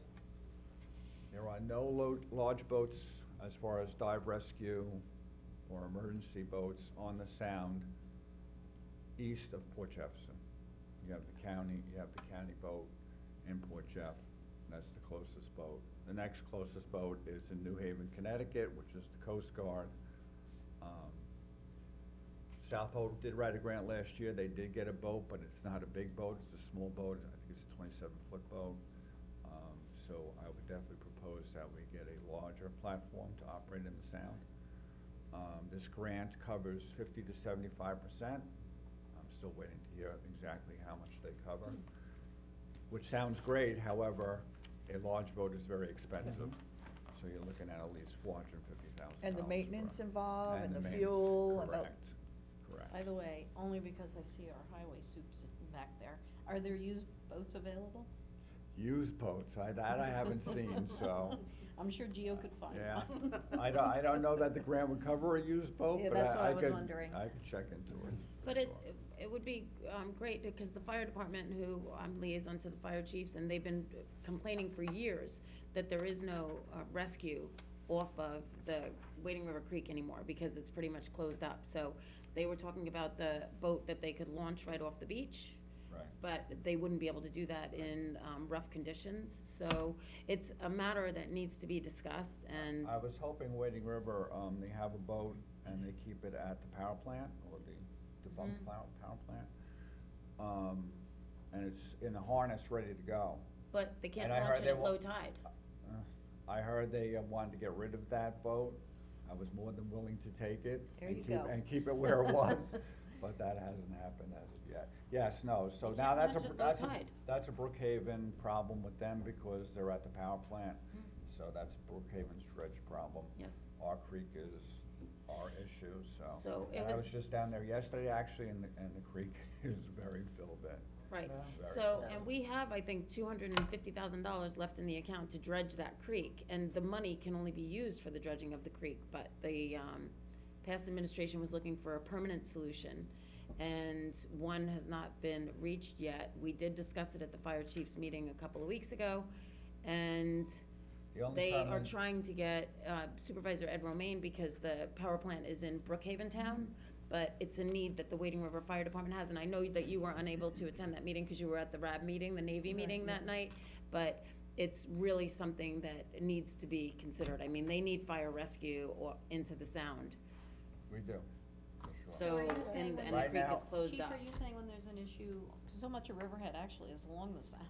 There are no large boats as far as dive rescue or emergency boats on the Sound east of Port Jefferson. You have the county boat in Port Jeff. That's the closest boat. The next closest boat is in New Haven, Connecticut, which is the Coast Guard. South Hope did write a grant last year. They did get a boat, but it's not a big boat. It's a small boat. I think it's a 27-foot boat. So I would definitely propose that we get a larger platform to operate in the Sound. This grant covers 50 to 75%. I'm still waiting to hear exactly how much they cover, which sounds great. However, a large boat is very expensive. So you're looking at least $450,000. And the maintenance involved, and the maintenance, fuel, and the. Correct. By the way, only because I see our highway soups sitting back there, are there used boats available? Used boats, that I haven't seen, so. I'm sure Gio could find Yeah, one. I don't know that the grant would cover a used boat, Yeah, but that's what I was could- wondering. I could check into it. But for it sure. would be great, because the fire department, who I'm liaison to the fire chiefs, and they've been complaining for years that there is no rescue off of the Wading River Creek anymore, because it's pretty much closed up. So they were talking about the boat that they could launch right off the beach. Right. But they wouldn't be able to do that in rough conditions. So it's a matter that needs to be discussed, and I was hoping Wading River, they have a boat and they keep it at the power plant, or the defunct Mhm. power plant. And it's in the harness, ready to go. but they can't And I launch heard it they at wa- low tide. I heard they wanted to get rid of that boat. I was more than willing to take it. There and you keep- go. And keep it where it was, but that hasn't happened as of yet. Yes, no, so They now can't that's a, launch at low that's a, tide. that's a Brookhaven problem with them, because they're at the power plant. Mm. So that's Brookhaven's dredge problem. Yes. Our creek is our issue, so. So it And I was- was just down there yesterday, actually, and the creek is very filled in. Right, Very so, filled. and we have, I think, $250,000 left in the account to dredge that creek, and the money can only be used for the dredging of the creek, but the, past administration was looking for a permanent solution, and one has not been reached yet. We did discuss it at the fire chiefs meeting a couple of weeks ago, and The only they are permanent- trying to get Supervisor Ed Romaine, because the power plant is in Brookhaven Town, but it's a need that the Wading River Fire Department has, and I know that you were unable to attend that meeting because you were at the RAB meeting, the Navy meeting that night, but it's really something that needs to be considered. I mean, they need fire rescue or into the Sound. We do, for sure. So, are you saying and when- the Right creek now- is closed Chief, up. are you saying when there's an issue, 'cause so much of Riverhead actually is along the Sound,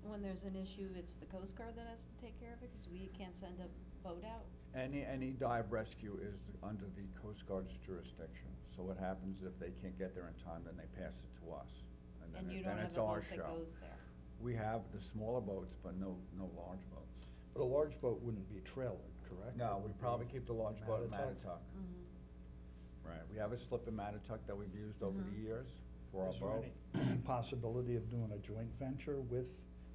when there's an issue, it's the Coast Guard that has to take care of it, 'cause we can't send a boat out? Any dive rescue is under the Coast Guard's jurisdiction. So what happens if they can't get there in time, then they pass it to us. And you then don't have it's a our boat that show. goes there? We have the smaller boats, but no large boats. But a large boat wouldn't be trailered, correct? No, It we would probably be keep the large boat in Mattatuck. Mattatuck. Mm-hmm. Right, we have a slip in Mattatuck that we've used over the Mhm. years for our Is there boat. any possibility of doing a joint venture with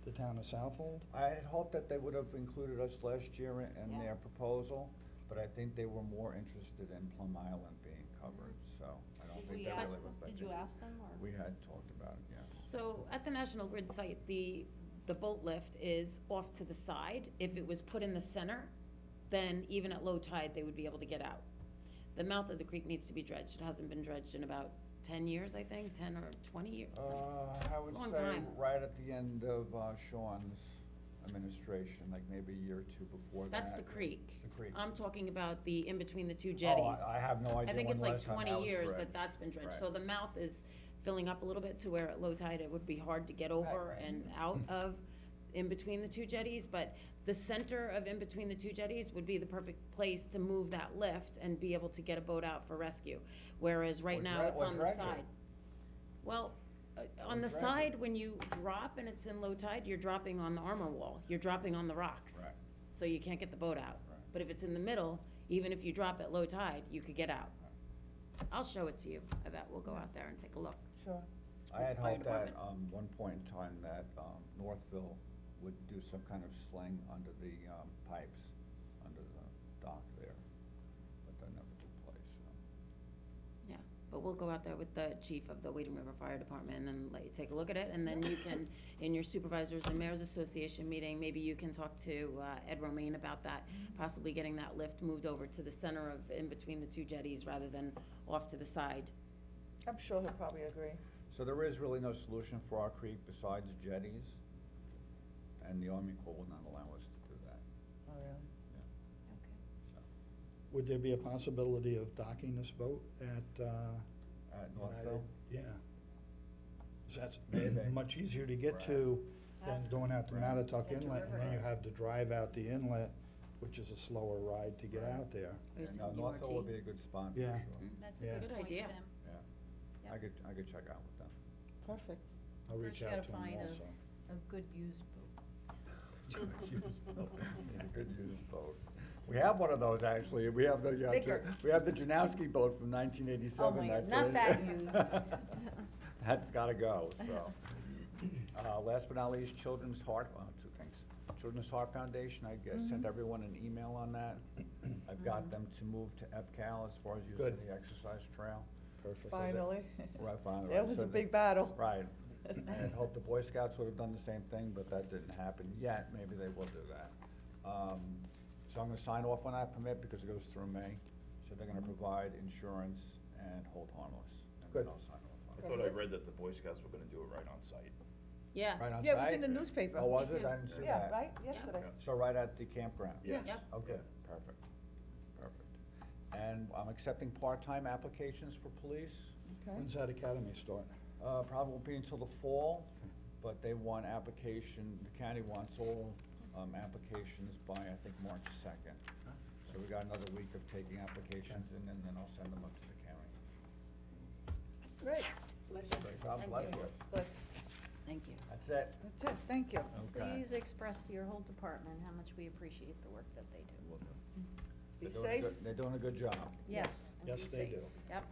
the town of Southold? I had hoped that they would have included us last year in Yeah. their proposal, but I think they were more interested in Plum Island being covered, so I don't Did think we they ask, really were thinking. did you ask them, or? We had talked about it, yes. So at the National Grid site, the boat lift is off to the side. If it was put in the center, then even at low tide, they would be able to get out. The mouth of the creek needs to be dredged. It hasn't been dredged in about 10 years, I think, 10 or 20 years. I would Long say time. right at the end of Sean's administration, like maybe a year or two before that. That's the creek. The creek. I'm talking about the, in between the two Oh, jetties. I have no idea I think when it's the like last time 20 that was years that dredged. that's been dredged. Right. So the mouth is filling up a little bit to where at low tide, it would be hard to get over and out of in between the two jetties, but the center of in between the two jetties would be the perfect place to move that lift and be able to get a boat out for rescue. Whereas right Or now, dra- it's or on the dredge it. side. Well, on Or the dredge side, it. when you drop and it's in low tide, you're dropping on the armor wall, you're dropping on the rocks. Right. So you can't get the boat out. Right. But if it's in the middle, even if you drop at low tide, you could get out. I'll show it to you, I bet, we'll go out there and take a look. Sure. I With had the fire hoped that, department. one point in time that, Northville would do some kind of sling under the, pipes, under the dock there, but that never took place, so. Yeah, but we'll go out there with the chief of the Wading River Fire Department and let you take a look at it, and then you can, in your supervisors and mayors association meeting, maybe you can talk to, Ed Romaine about that, possibly getting that lift moved over to the center of, in between the two jetties, rather than off to the side. I'm sure he'll probably agree. So there is really no solution for our creek besides jetties, and the Army Corps will not allow us to do that, Oh, really? so. Would there be a possibility of docking this boat at, At Northville? United? Yeah. 'Cause that's Maybe. much easier to get Right. to than That's going out to right. Mattatuck Into Inlet, and then you Riverhead. have to drive out the inlet, which is a slower ride to get Right. out there. Or Yeah, is no, it Northville would URT? be a good spot for Yeah. sure, That's a Yeah. good Good point, idea. Tim. yeah. Yep. I could check out with them. Perfect. I'll First reach you out gotta to him find also. A good used boat. Good used boat. We have one of those, actually. We have the, Bigger. we have the Janowski boat from 1987. Oh my God, that's not in. that used. That's gotta go, so. Last but not least, Children's Heart, two things. Children's Heart Foundation, I guess, sent everyone an email on that. I've got them to move to EPCAL as far as using Good. the exercise trail. Perfect. Finally. Right, finally. That was So a the- big battle. Right. I had hoped the Boy Scouts would have done the same thing, but that didn't happen yet. Maybe they will do that. So I'm gonna sign off on that permit because it goes through me. So they're gonna provide insurance and hold harmless. And then Good. I'll sign off I on it. thought I read that the Boy Scouts were gonna do it right on site. Yeah. Right on Yeah, it was site? in the newspaper. Oh, was Me it? too. I didn't see Yeah, that. right, yesterday. So right at the campground? Yes. Yep. Okay, perfect, perfect. And I'm accepting part-time applications for police. Okay. When's that academy start? Probably won't be until the fall, but they want application, the county wants all, applications by, I think, March 2nd. So we got another week of taking applications and then I'll send them up to the county. Great. Great job, Thank bless you. you. Bless. Thank you. That's it. That's it, thank you. Okay. Please express to your whole department how much we appreciate the work that they do. Be They're doing a safe. good- They're doing a good job. Yes. and Yes, be they safe. do. Yep.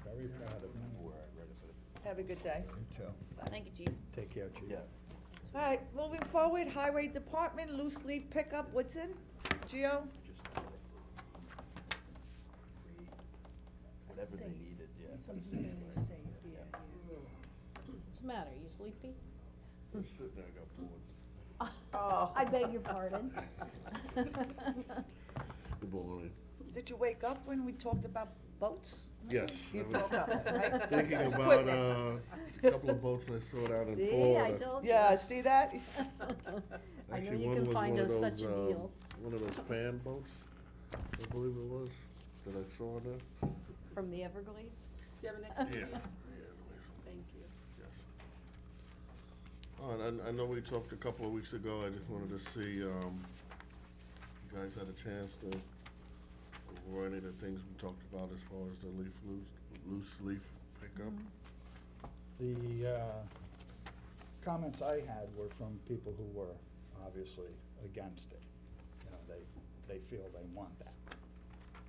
Very proud of them. Where I read it, but Have a good day. You too. Thank you, chief. Take care, chief. yeah. All right, moving forward, Highway Department, loose leaf pickup, Woodson, Geo? Just create whatever they needed, yeah. What's the matter, you sleepy? I'm sitting there, I got bored. Oh. I beg your pardon. Good morning. Did you wake up when we talked about boats? Yes. You I was woke up, right? Thinking That's about, equipment. a couple of boats I saw down in See, I Florida. told you. Yeah, see that? I know Actually, you one can was find one of us such a those, deal. one of those fan boats, I believe it was, that I saw there. From the Everglades? Do you have an extra? Yeah. Thank you. Yes. And I know we talked a couple of weeks ago, I just wanted to see, you guys had a chance to, over any of the things we talked about as far as the loose leaf pickup. The comments I had were from people who were obviously against it. You know, they feel they want that.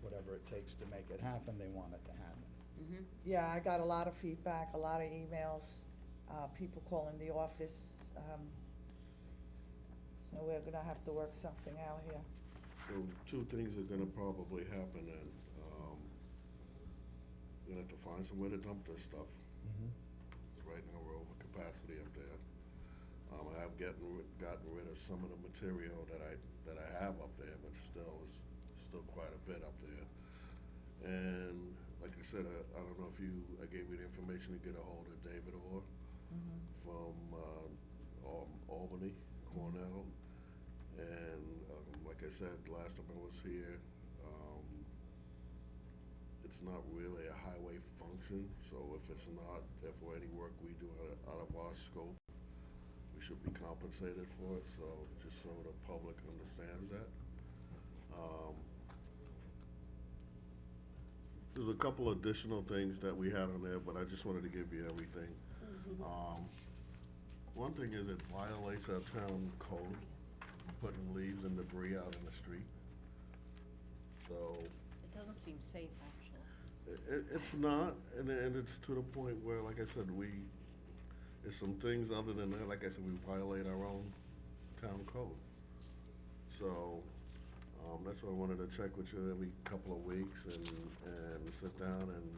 Whatever it takes to make it happen, they want it to happen. Mm-hmm. Yeah, I got a lot of feedback, a lot of emails, people calling the office. So we're gonna have to work something out here. So two things are gonna probably happen then. We're gonna have to find somewhere to dump this stuff. Right now, we're over capacity up there. I have gotten rid of some of the material that I have up there, but still quite a bit up there. And like I said, I don't know if I gave you the information to get a hold of David Orr from Albany, Cornell. And like I said, last time I was here, it's not really a highway function, so if for any work we do out of our scope, we should be compensated for it, so just so the public understands that. There's a couple additional things that we had on there, but I just wanted to give you everything. One thing is it violates our town code, putting leaves and debris out in the street. So, It doesn't seem safe, actually. it's not, and it's to the point where, like I said, there's some things other than that, like I said, we violate our own town code. So, that's why I wanted to check with you every couple of weeks and sit down, and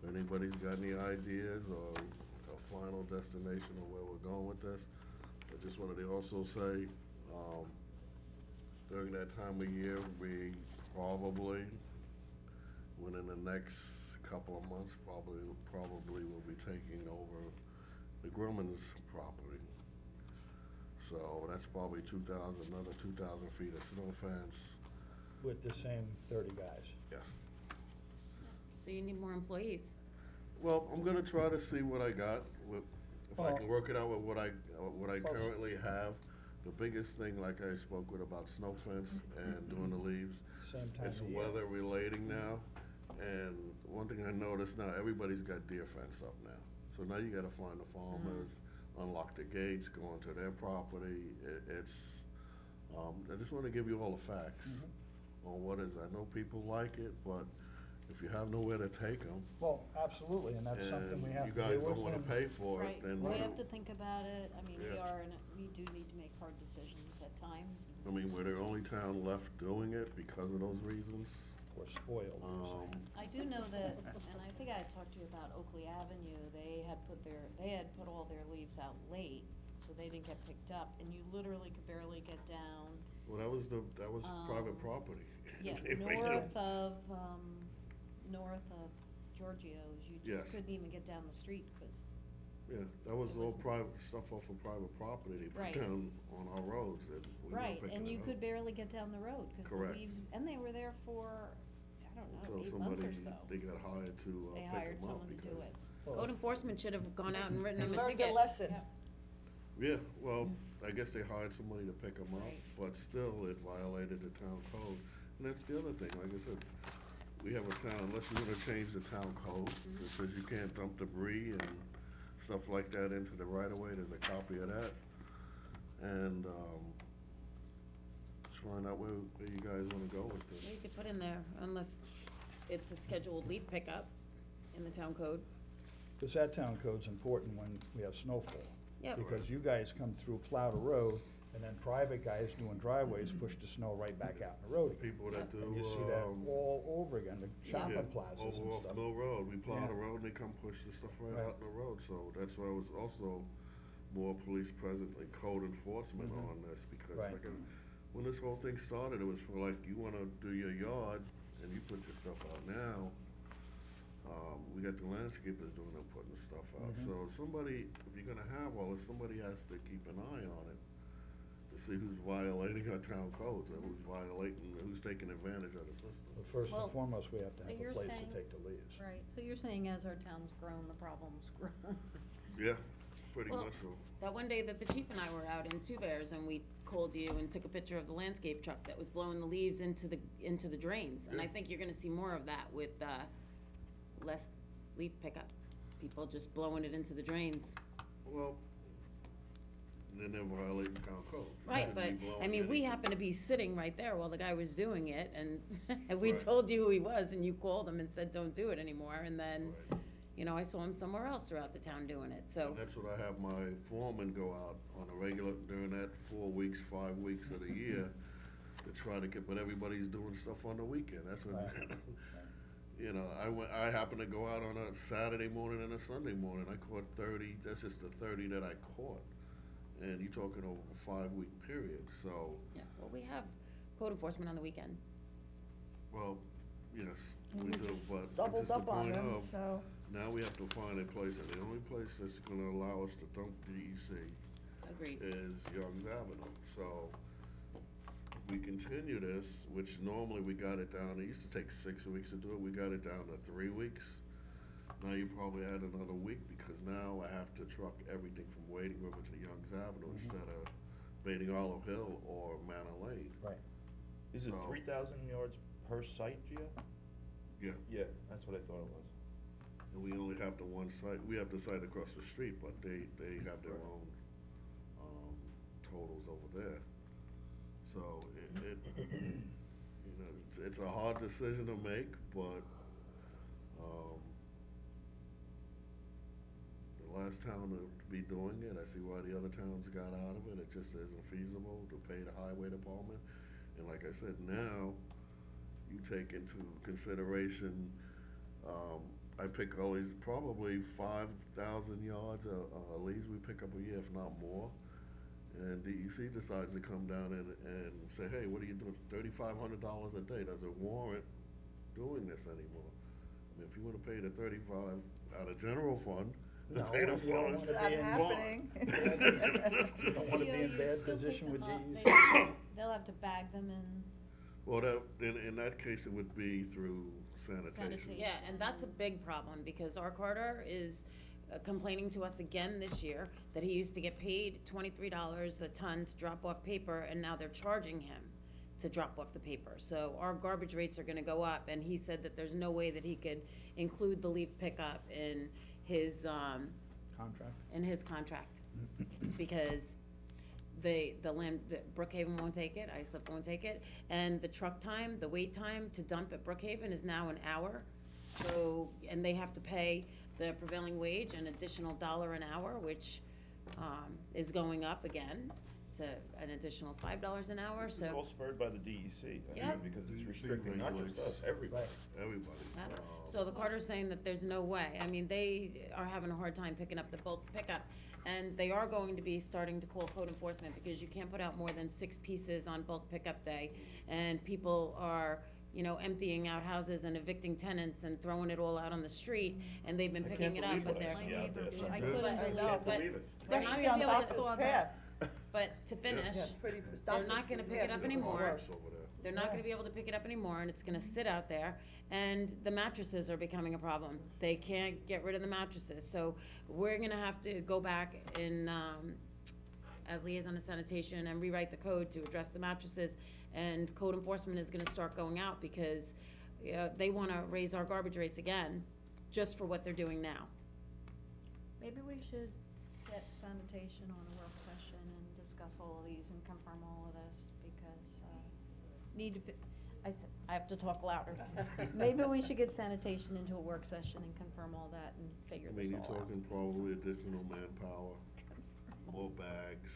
if anybody's got any ideas or a final destination of where we're going with this. I just wanted to also say, during that time of year, we probably, within the next couple of months, probably will be taking over the Grumman's property. So that's probably another 2,000 feet of snow fence. With the same 30 guys. Yes. So you need more employees. Well, I'm gonna try to see what I got, if I can work it out with what I currently have. The biggest thing, like I spoke with about snow fence and doing the leaves, Same time it's of year. weather relating now. And one thing I noticed now, everybody's got deer fence up now. So now you gotta find the farmers, unlock the gates, go onto their property. I just wanna give you all the facts on what is. I know people like it, but if you have nowhere to take them, Well, absolutely, and that's something we have to you guys deal with. don't wanna and- pay for it, Right, then we what have do- to think about it, I mean, Yeah. we do need to make hard decisions at times. I mean, we're the only town left doing it because of those reasons. We're spoiled. you're saying. I do know that, and I think I had talked to you about Oakley Avenue, they had put all their leaves out late, so they didn't get picked up, and you literally could barely get down. Well, that was private property. Yeah, They made north them- of Giorgio's, you Yes. just couldn't even get down the street, cause, Yeah, that was It all was- private, stuff off of private property they put Right. down on our roads, and we were right, picking and you it could up. barely get down the road, cause the Correct. leaves, and they were there for, I don't know, Until 8 months or somebody, so. they got hired to They pick hired them up someone to do because. it. Well, Code enforcement should have gone out and written them a Learned ticket. a lesson. Yep. Yeah, well, I guess they hired somebody to pick them up, Right. but still, it violated the town code. And that's the other thing, like I said, we have a town, unless you wanna change the town code, that says you can't dump debris and stuff like that into the right of way, there's a copy of that. And, just find out where you guys wanna go with So this. you could put in there, unless it's a scheduled leaf pickup in the town code. Because that town code's important when we have snowfall. Yep. Because you guys come through, plow the road, and then private guys doing driveways push the snow right back out in the road again. People that do, And you see that all over again, the shopping yeah, plazas and over off stuff. Mill Road, we plow Yeah. the road and they come push the stuff right Right. out in the road, so that's why I was also more police present and code enforcement Mhm. on this, because Right. like, when this whole thing started, it was for like, you wanna do your yard, and you put your stuff out now. We got the landscapers doing and putting the stuff out, Mhm. so somebody, if you're gonna have all this, somebody has to keep an eye on it to see who's violating our town codes, and who's violating, who's taking advantage of the system. But first Well, and foremost, we have to so have a you're place to saying- take the leaves. Right, so you're saying as our town's grown, the problem's grown? Yeah, pretty Well, much so. That one day that the chief and I were out in Two Bears and we called you and took a picture of the landscape truck that was blowing the leaves into the drains. And I Yeah. think you're gonna see more of that with, less leaf pickup, people just blowing it into the drains. Well, then they're violating town code. They Right, shouldn't but, be blowing I mean, we anything. happened to be sitting right there while the guy was doing it, and and we Right. told you who he was, and you called him and said, don't do it anymore, and then, Right. you know, I saw him somewhere else throughout the town doing it, so. And that's what I have my foreman go out on a regular, during that 4 weeks, 5 weeks of the year, to try to get, but everybody's doing stuff on the weekend, that's when, Right. you know, I happened to go out on a Saturday morning and a Sunday morning, I caught 30, that's just the 30 that I caught. And you're talking over a 5-week period, so, Yeah, well, we have code enforcement on the weekend. well, yes, And we we do, just but it's doubled just the up on point them, of, so. now we have to find a place, and the only place that's gonna allow us to dump DEC Agreed. is Young's Avenue, so if we continue this, which normally we got it down, it used to take 6 weeks to do it, we got it down to 3 weeks. Now you probably add another week, because now I have to truck everything from Wading River to Young's Avenue instead of Bating Olive Hill or Manor Lane. Right. Is it So- 3,000 yards per site, Gio? Yeah, Yeah, that's what I thought it was. and we only have the one site, we have the site across the street, but they have their Right. own, totals over there. So it, you know, it's a hard decision to make, but, the last town to be doing it, I see why the other towns got out of it, it just isn't feasible to pay the highway department. And like I said, now, you take into consideration, I pick always probably 5,000 yards of leaves we pick up a year, if not more. And DEC decides to come down and say, hey, what are you doing, $3,500 a day, does it warrant doing this anymore? I mean, if you wanna pay the 35 out of general fund, No, pay the you don't fund. wanna It's not be in- happening. You don't wanna be in bad position with E DEC. They'll have to bag them in. Well, that, in that case, it would be through sanitation. Sanitation. Yeah, and that's a big problem, because our Carter is complaining to us again this year that he used to get paid $23 a ton to drop off paper, and now they're charging him to drop off the paper. So our garbage rates are gonna go up, and he said that there's no way that he could include the leaf pickup in his, Contract? contract. Because the Brookhaven won't take it, Islip won't take it, and the truck time, the wait time to dump at Brookhaven is now an hour. So, and they have to pay the prevailing wage an additional $1 an hour, which, is going up again to an additional $5 an hour, This is all so. spurred by the DEC, I Yeah. mean, because it's DEC restricting not just us, regulates. everybody. Everybody. Yeah. So the Carter's saying that there's no way, I mean, they are having a hard time picking up the bulk pickup. And they are going to be starting to call code enforcement, because you can't put out more than 6 pieces on bulk pickup day. And people are, you know, emptying out houses and evicting tenants and throwing it all out on the street, and they've been I picking can't it up, believe but what I they're. see out there I sometimes. couldn't I believe know, it. but Believe it. they're not Especially gonna on be able to, Doctor's Path. but to finish, Yeah, pretty- they're Doctor's not gonna pick Path it up is even anymore. worse. Over there. They're not Yeah. gonna be able to pick it up anymore, and it's gonna sit out there, and the mattresses are becoming a problem. They can't get rid of the mattresses, so we're gonna have to go back in, as liaison of sanitation and rewrite the code to address the mattresses, and code enforcement is gonna start going out, because, they wanna raise our garbage rates again, just for what they're doing now. Maybe we should get sanitation on a work session and discuss all of these and confirm all of this, because, I have to talk louder. Maybe we should get sanitation into a work session and confirm all that and figure I mean, this you're all out. talking probably additional manpower, more bags.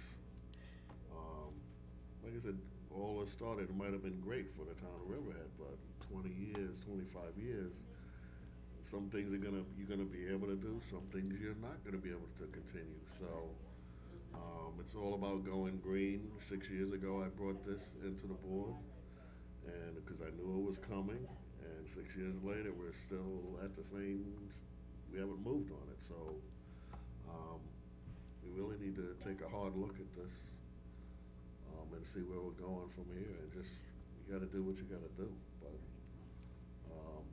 Like I said, all this started, it might have been great for the town of Riverhead, but 20 years, 25 years, some things you're gonna be able to do, some things you're not gonna be able to continue, so, It's all about going green. 6 years ago, I brought this into the board, and because I knew it was coming, and 6 years later, we're still at the same, we haven't moved on it, so, we really need to take a hard look at this, and see where we're going from here, and just, you gotta do what you gotta do, but,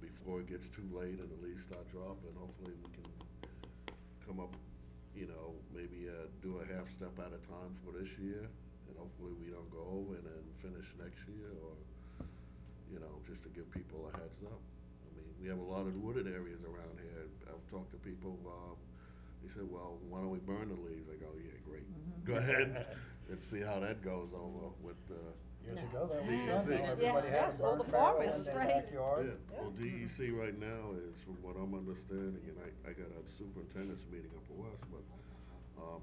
before it gets too late and the leaves start dropping, hopefully we can come up, you know, maybe, do a half step at a time for this year, and hopefully we don't go over and then finish next year, or, you know, just to give people a heads up. I mean, we have a lot of wooded areas around here. I've talked to people, they said, well, why don't we burn the leaves? I go, yeah, great. Go ahead and see how that goes over with, Years No. ago, that was Yeah. done, though. Yeah. Everybody had Yes, a all the burn barrel farmers in their sprayed. backyard. yeah, well, DEC right now is, from what I'm understanding, and I got a superintendent's meeting up in West, but,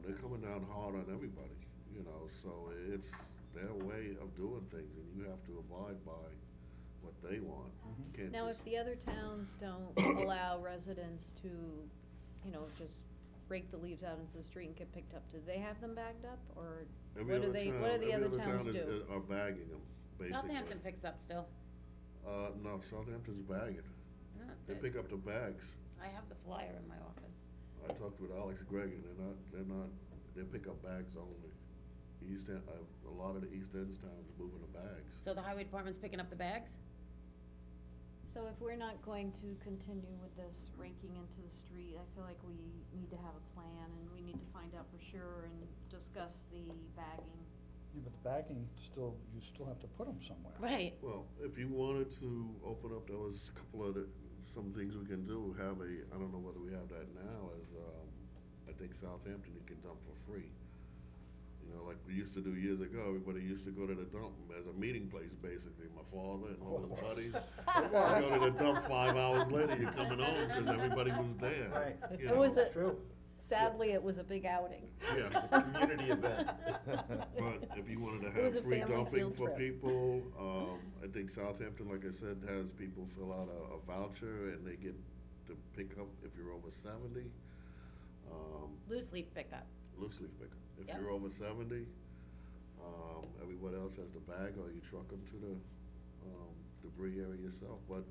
they're coming down hard on everybody, you know, so it's their way of doing things, and you have to abide by what they want. You can't Now, if just- the other towns don't allow residents to, you know, just rake the leaves out into the street and get picked up, do they have them bagged up, or Every what do other they, town- what do the every other towns town do? are bagging them, basically. Southampton picks up still. No, Southampton's bagging. No, They pick up the bags. I have the flyer in my office. I talked with Alex Gregg, and they pick up bags only. East End, a lot of the East End towns moving the bags. So the highway department's picking up the bags? So if we're not going to continue with this raking into the street, I feel like we need to have a plan, and we need to find out for sure and discuss the bagging. Yeah, but the bagging still, you still have to put them somewhere. Right. Well, if you wanted to open up, there was a couple of some things we can do, have I don't know whether we have that now, as, I think Southampton you can dump for free. You know, like we used to do years ago, everybody used to go to the dump as a meeting place, basically, my father and all his buddies. You go to the dump 5 hours later, you're coming home, because everybody was there. Right. you It was know. a, sadly, it was a big outing. Yeah. It's a community event. But if you wanted to It was have a free family dumping field for trip. people, I think Southampton, like I said, has people fill out a voucher and they get to pick up if you're over 70. Loose leaf pickup. Loose leaf pickup. If Yep. you're over 70, everyone else has the bag, or you truck them to the debris area yourself. But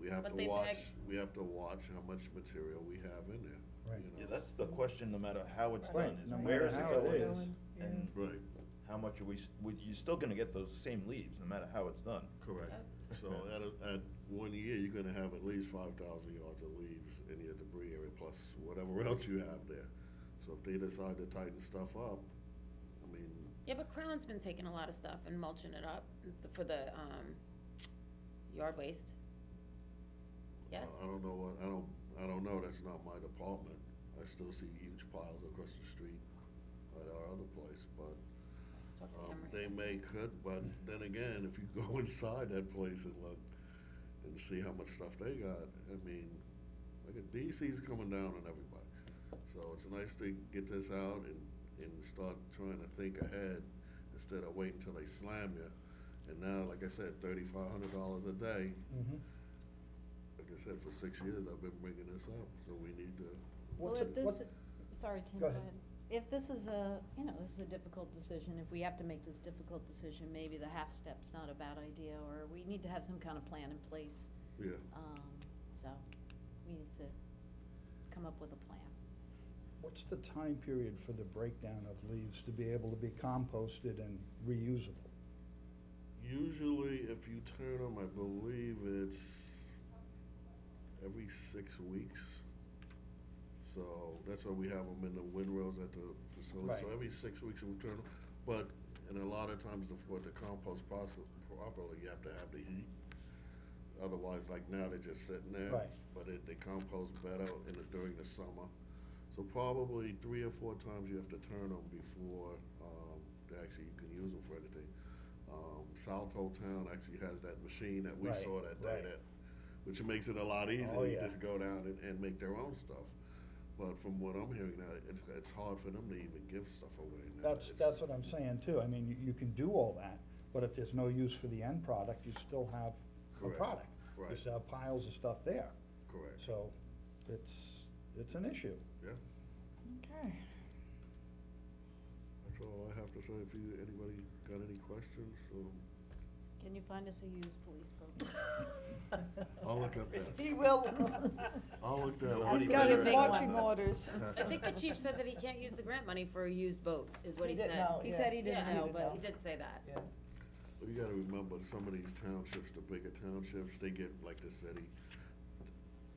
we have But to they watch. bag- We have to watch how much material we have in there. Right. You know? Yeah, that's the question, no matter how it's Right, done, is no where matter is it how it going? is. And Right. how much are you're still gonna get those same leaves, no matter how it's done. Correct. So at 1 year, you're gonna have at least 5,000 yards of leaves in your debris area, plus whatever else you have there. So if they decide to tighten stuff up, I mean, Yeah, but Crown's been taking a lot of stuff and mulching it up for the, yard waste. Yes? I don't know what, I don't know, that's not my department. I still see huge piles across the street at our other place, but, Talk to Emery. they may could, but then again, if you go inside that place and look and see how much stuff they got, I mean, like DC's coming down on everybody. So it's nice to get this out and start trying to think ahead instead of waiting until they slam you. And now, like I said, $3,500 a day. Mhm. Like I said, for 6 years, I've been bringing this up, so we need to. Well, What's if it- this, what- sorry, Tim, Go go ahead. ahead. If this is a, you know, this is a difficult decision, if we have to make this difficult decision, maybe the half step's not a bad idea, or we need to have some kind of plan in place. Yeah. So, we need to come up with a plan. What's the time period for the breakdown of leaves to be able to be composted and reusable? Usually, if you turn them, I believe it's every 6 weeks. So that's why we have them in the windrows at the facility. So Right. every 6 weeks we turn them. But, and a lot of times for the compost process properly, you have to have the heat. Otherwise, like now, they're just sitting there. Right. But they compost better during the summer. So probably 3 or 4 times you have to turn them before, actually you can use them for anything. South Old Town actually has that machine that we Right, saw that day, right. which makes it a lot easier. Oh, You yeah. just go down and make their own stuff. But from what I'm hearing now, it's hard for them to even give stuff away now. That's what I'm saying too. I mean, you can do all that, but if there's no use for the end product, you still have a Correct. product. You Right. still have piles of stuff there. Correct. So, it's an issue. Yeah. Okay. That's all I have to say. If anybody got any questions, so Can you find us a used police boat? I'll look at that. He will. I'll look that He's up. got his Big marching one. orders. I think the chief said that he can't use the grant money for a used boat, is what he He said. didn't know, He yeah. said he didn't Yeah, know, but. he did say that. Yeah. Well, you gotta remember, some of these townships, the bigger townships, they get, like the city,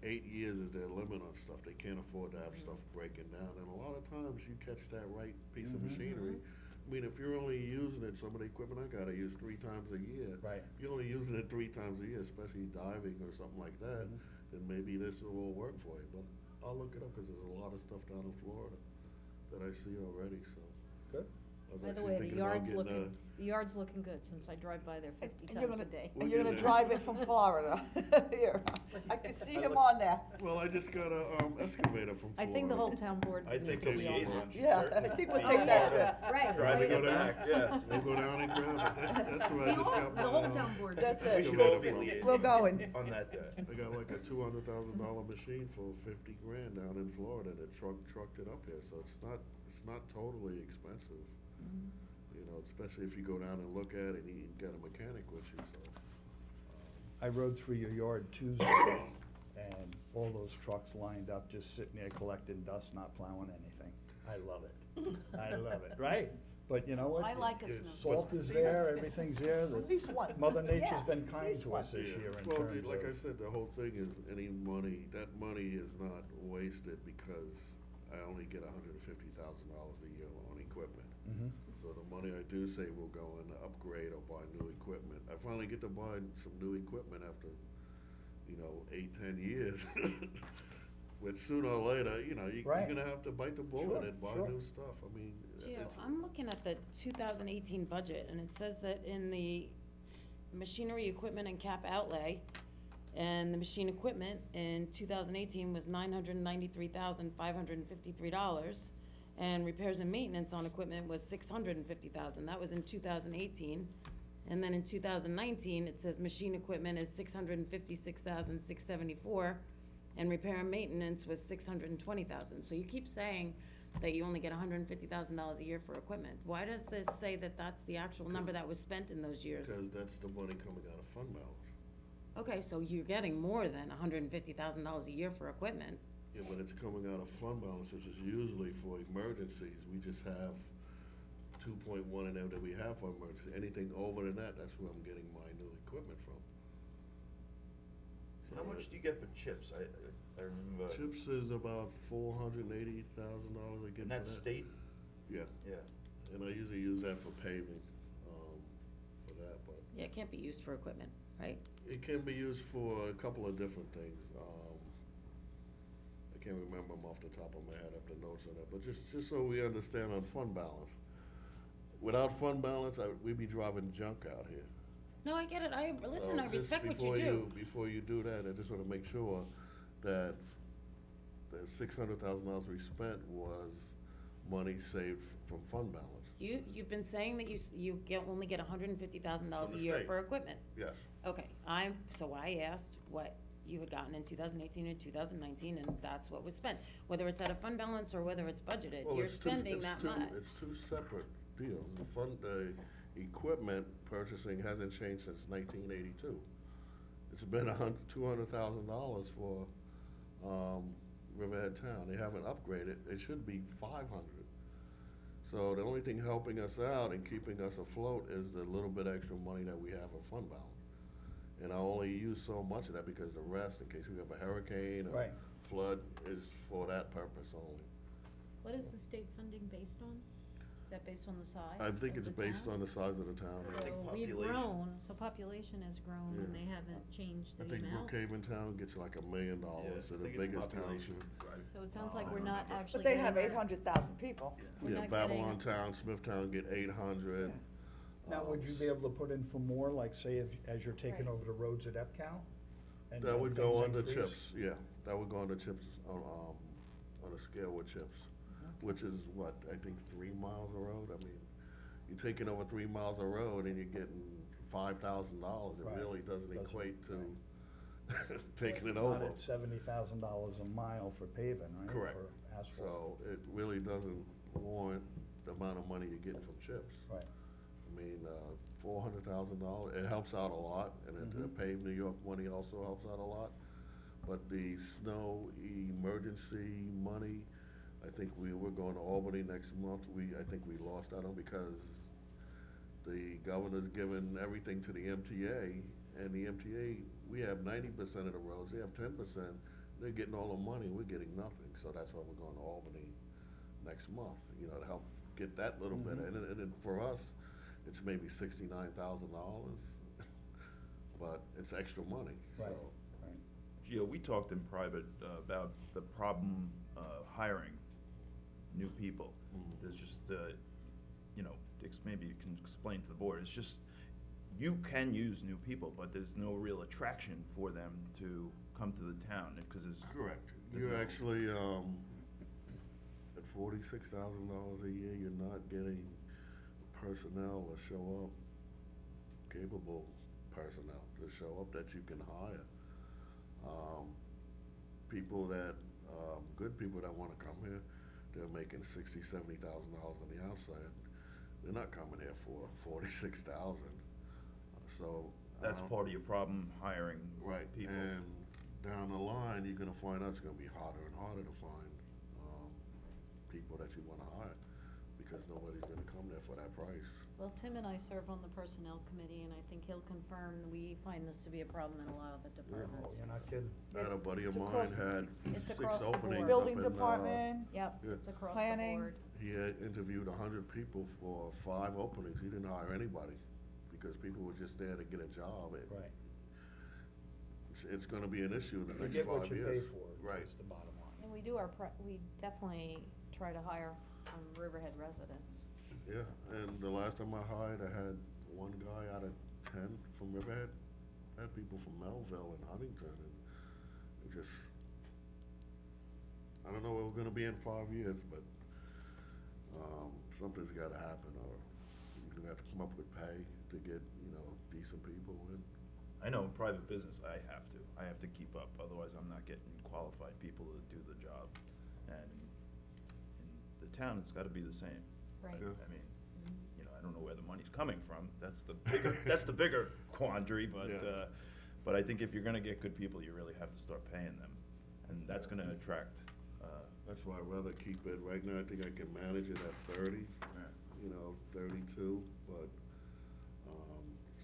8 years is their limit on stuff. They can't afford to have stuff breaking down, and a lot of times you catch that right piece of Mhm. machinery. I mean, if you're only using it, some of the equipment I gotta use 3 times a year. Right. If you're only using it 3 times a year, especially diving or something like that, Mhm. then maybe this will work for you, but I'll look it up, cause there's a lot of stuff down in Florida that I see already, so. Good. I was By the actually way, the thinking about yard's getting looking, the yard's looking good since I drive by there 50 And you're times a gonna- day. And you're gonna We'll get drive there. it from Florida, here. I can see him on there. Well, I just got a, excavator from I Florida. think the whole town board I needs think to the be on liaison that. should Yeah, I certainly think we'll be take on that board. trip. Right. Driving We'll it go back, down. yeah. We'll go down and grab it. That's where I The just whole- got my. the whole town board. That's it. excavator Be from. liaison We're going. On that day. I got like a $200,000 machine for 50 grand down in Florida. The trucked it up here, so it's not totally expensive. You know, especially if you go down and look at it and you got a mechanic with you, so. I rode through your yard Tuesday, and all those trucks lined up, just sitting there collecting dust, not plowing anything. I love it. I love it, right? But you know what? I like a The snow. Salt is there, everything's there. At least one. Mother Nature's Yeah, been at kind least to one. us this Yeah. year in Well, terms like I of. said, the whole thing is any money, that money is not wasted because I only get $150,000 a year on equipment. Mhm. So the money I do save will go in to upgrade or buy new equipment. I finally get to buy some new equipment after, 8, 10 years. Which sooner or later, you're Right. gonna have to bite the bullet Sure, and buy sure. new stuff. I mean, Gio, it's. I'm looking at the 2018 budget, and it says that in the machinery, equipment, and cap outlay, and the machine equipment in 2018 was $993,553, and repairs and maintenance on equipment was $650,000. That was in 2018. And then in 2019, it says machine equipment is $656,674, and repair and maintenance was $620,000. So you keep saying that you only get $150,000 a year for equipment. Why does this say that that's the actual number that was spent in those years? Because that's the money coming out of fund balance. Okay, so you're getting more than $150,000 a year for equipment. Yeah, but it's coming out of fund balance, which is usually for emergencies. We just have 2.1 in there that we have for emergency. Anything over than that, that's where I'm getting my new equipment from. So How much do you get for chips? I remember. Chips is about $480,000 I get for And that. that's state? Yeah, Yeah. and I usually use that for paving, for that, but Yeah, it can't be used for equipment, right? it can be used for a couple of different things. I can't remember them off the top of my head, up the notes on that, but just so we understand on fund balance. Without fund balance, we'd be driving junk out here. No, I get it. Listen, I Just respect what you before do. Before you do that, I just wanna make sure that the $600,000 we spent was money saved from fund balance. You've been saying that only get $150,000 From a the year state. for equipment. Yes. Okay, so I asked what you had gotten in 2018 and 2019, and that's what was spent. Whether it's out of fund balance or whether it's budgeted, Well, you're it's two- spending it's that two- much. It's two separate deals. The equipment purchasing hasn't changed since 1982. It's been $200,000 for, Riverhead Town. They haven't upgraded. It should be 500. So the only thing helping us out and keeping us afloat is the little bit extra money that we have in fund balance. And I only use so much of that because the rest, in case we have a hurricane or Right. flood, is for that purpose only. What is the state funding based on? Is that based on the size I think of it's the based town? on the size of the town. I think So we've population. grown, so population has grown and Yeah. they haven't changed I the think amount. Brookhaven Town gets like $1 million, Yeah, so I the think it's biggest population. township. Right. So it sounds like Oh, we're not but actually But they getting have our- 800,000 people. We're Yeah, not Babylon getting- Town, Smithtown get 800. Now, would you be able to put in for more, like say as you're taking Right. over the roads at EPCAL? And That when would go things under increase? chips, yeah, that would go under chips on a scale with chips, which is what, I think 3 miles of road, I mean, you're taking over 3 miles of road and you're getting $5,000, it Right. really doesn't Doesn't- equate to right. taking it Not over. at $70,000 a mile for paving, right? Correct. For asphalt. So it really doesn't warrant the amount of money you're getting from CHIPS. Right. I mean, $400,000, it helps out a lot, and the Pave New York money also helps out a lot. But the snow emergency money, I think we're going to Albany next month. I think we lost out on because the governor's given everything to the MTA, and the MTA, we have 90% of the roads, they have 10%. They're getting all the money, we're getting nothing. So that's why we're going to Albany next month, to help get that little bit. And then for us, it's maybe $69,000, but it's extra money, Right, so. right. Gio, we talked in private about the problem hiring new people. There's just, maybe you can explain to the board, it's just, you can use new people, but there's no real attraction for them to come to the town, because it's. Correct. there's You're no- actually, at $46,000 a year, you're not getting personnel to show up, capable personnel to show up that you can hire. People that, good people that wanna come here, they're making $60,000, $70,000 on the outside. They're not coming here for 46,000. So. That's part of your problem, hiring Right, people. and down the line, you're gonna find out it's gonna be harder and harder to find, people that you wanna hire, because nobody's gonna come there for that price. Well, Tim and I serve on the personnel committee, and I think he'll confirm, we find this to be a problem in a lot of the departments. You're not kidding. I had a buddy of It's mine across- had It's 6 across the openings board. up Building in, department, Yep, Yeah. it's across the Planning. board. he had interviewed 100 people for 5 openings, he didn't hire anybody, because people were just there to get a job. Right. It's gonna be an issue in the You next get 5 what you years. pay for, Right. is the bottom line. And we do we definitely try to hire Riverhead residents. Yeah, and the last time I hired, I had 1 guy out of 10 from Riverhead. I had people from Melville and Huntington, and it just, I don't know where we're gonna be in 5 years, but, something's gotta happen, or you're gonna have to come up with pay to get, decent people in. I know in private business, I have to keep up, otherwise I'm not getting qualified people to do the job. And in the town, it's gotta be the same. Right. Yeah. I mean, I don't know where the money's coming from, that's the bigger quandary, but, Yeah. but I think if you're gonna get good people, you really have to start paying them, and that's gonna attract, That's why I'd rather keep it, right now I think I can manage it at 30, 32, but,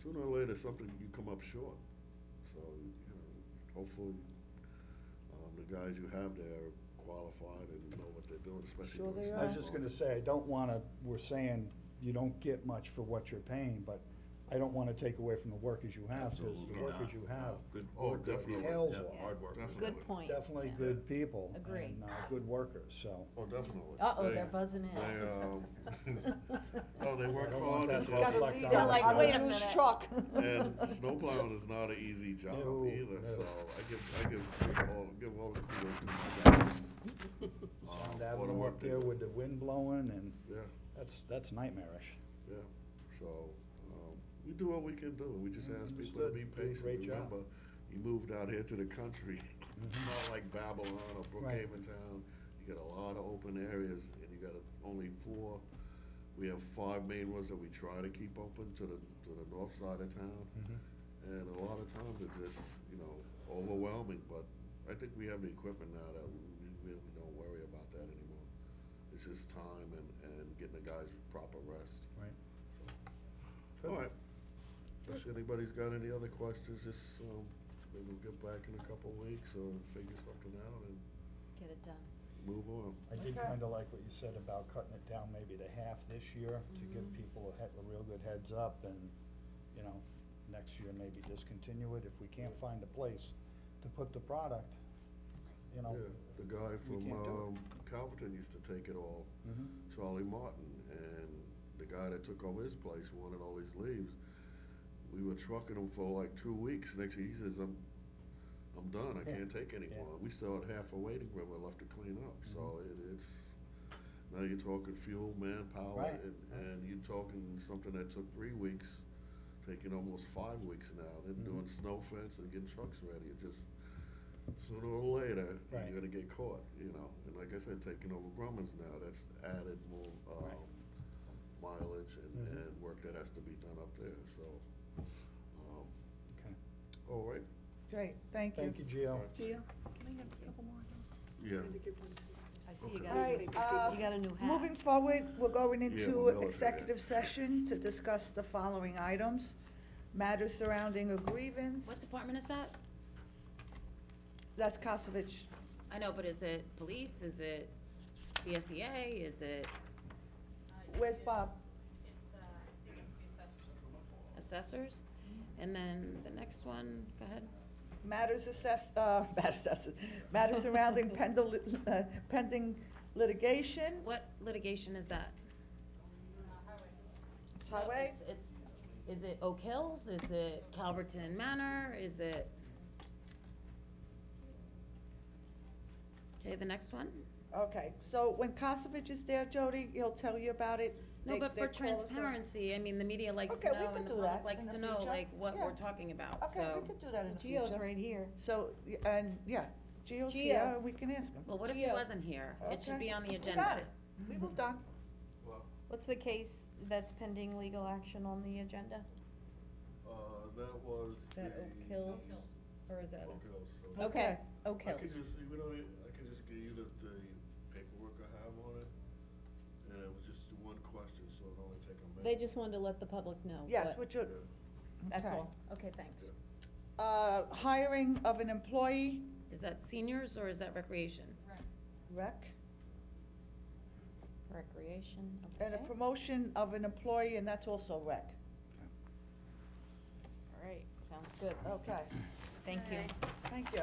sooner or later, something, you come up short. So, hopefully, the guys you have there are qualified and know what they're doing, especially. Sure doing they I was are. just gonna say, I don't wanna, we're saying you don't get much for what you're paying, but I don't wanna take away from the workers you have, because the Absolutely workers not. you have Good Oh, work their definitely. tails Yeah, off. hard workers. Definitely. Good point. Definitely Tim. good people. Agree. And, good workers, so. Oh, definitely. Uh-oh, they're buzzing in. Oh, they work I don't want hard. that it's to He's gotta also- reflect lead on them the like town. a Wait a used minute. truck. And snowplowing is not an easy job No, either, no. so I give all the kudos to my guys. Sound for the Avenue work up they there do. with the wind blowing, and Yeah, that's nightmarish. yeah, so, we do what we can do, we just ask people to Understood. be Do a patient. great job. Remember, you moved out here to the country, it's not like Babylon or Right. Brookhaven Town, you got a lot of open areas, and you got only 4, we have 5 main roads that we try to keep open to the north side of town. And a lot of times it's just, overwhelming, but I think we have the equipment now that we really don't worry about that anymore. It's just time and getting the guys proper rest. Right. All right. If anybody's got any other questions, just, maybe we'll get back in a couple of weeks or figure something out and Get it done. move on. I did Okay. kinda like what you said about cutting it down maybe to half this year, to give people a real good heads up, and, next year maybe discontinue it if we can't find a place to put the product, Yeah, the guy we from, can't do Calverton used to take it all. Mhm. Charlie Martin, and the guy that took over his place wanted all these leaves. We were trucking them for like 2 weeks, next he says, I'm done, I Yeah, can't take anymore. yeah. We still had half a waiting room left to clean up, so it's, now you're talking fuel, manpower, Right, and you're talking something that took 3 weeks, taking almost 5 weeks now, then doing snow fence and getting trucks ready, it just, sooner or later, Right. you're gonna get caught, and like I said, taking over Grumman's now, that's added more, Right. mileage and work that has to be done up there, so, Okay. all right, Great, thank you. Thank you, Gio. Gio, can I have a couple more of those? yeah. I see you Okay. got, All right, you got a new hat. Moving forward, we're going Yeah, into we're military, executive yeah. session to discuss the following items. Matters surrounding a grievance, What department is that? that's Kosovich. I know, but is it police, is it CSEA, is it Where's Bob? assessors? And then the next one, go ahead. Matters surrounding pending litigation. What litigation is that? It's No, highway? Is it Oak Hills, is it Calverton Manor, is it? Okay, the next one? Okay, so when Kosovich is there, Jody, he'll tell you about it. No, They- but they for call us up. transparency, I mean, the media likes Okay, to we know could and the do public that likes in the to know, future. like, what Yeah. we're talking about, Okay, so. we could do that in the Gio's future. right here. So, and, yeah, Gio's Gio. here, we can ask him. Well, what if he Gio. wasn't here? It should Okay. be on the We agenda. got it. We moved on. Well, What's the case that's pending legal action on the agenda? that was That Oak Hills, or is that? Oak Hills, so. Okay, Oak I could Hills. just, we don't, I could just give you the paperwork I have on it, and it was just one question, so it only take a minute. They just wanted to let the public know. Yes, but which would, That's okay. all. Okay, thanks. Hiring of an employee, Is that seniors or is that recreation? rec, Recreation, and a okay. promotion of an employee, and that's also rec. All right, sounds good. Okay, Thank you. thank you.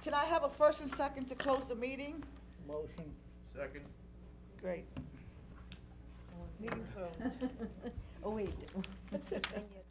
Can I have a first and second to close the meeting? Motion. Second? Great. Meeting closed. Oh, wait. That's it. Thank you.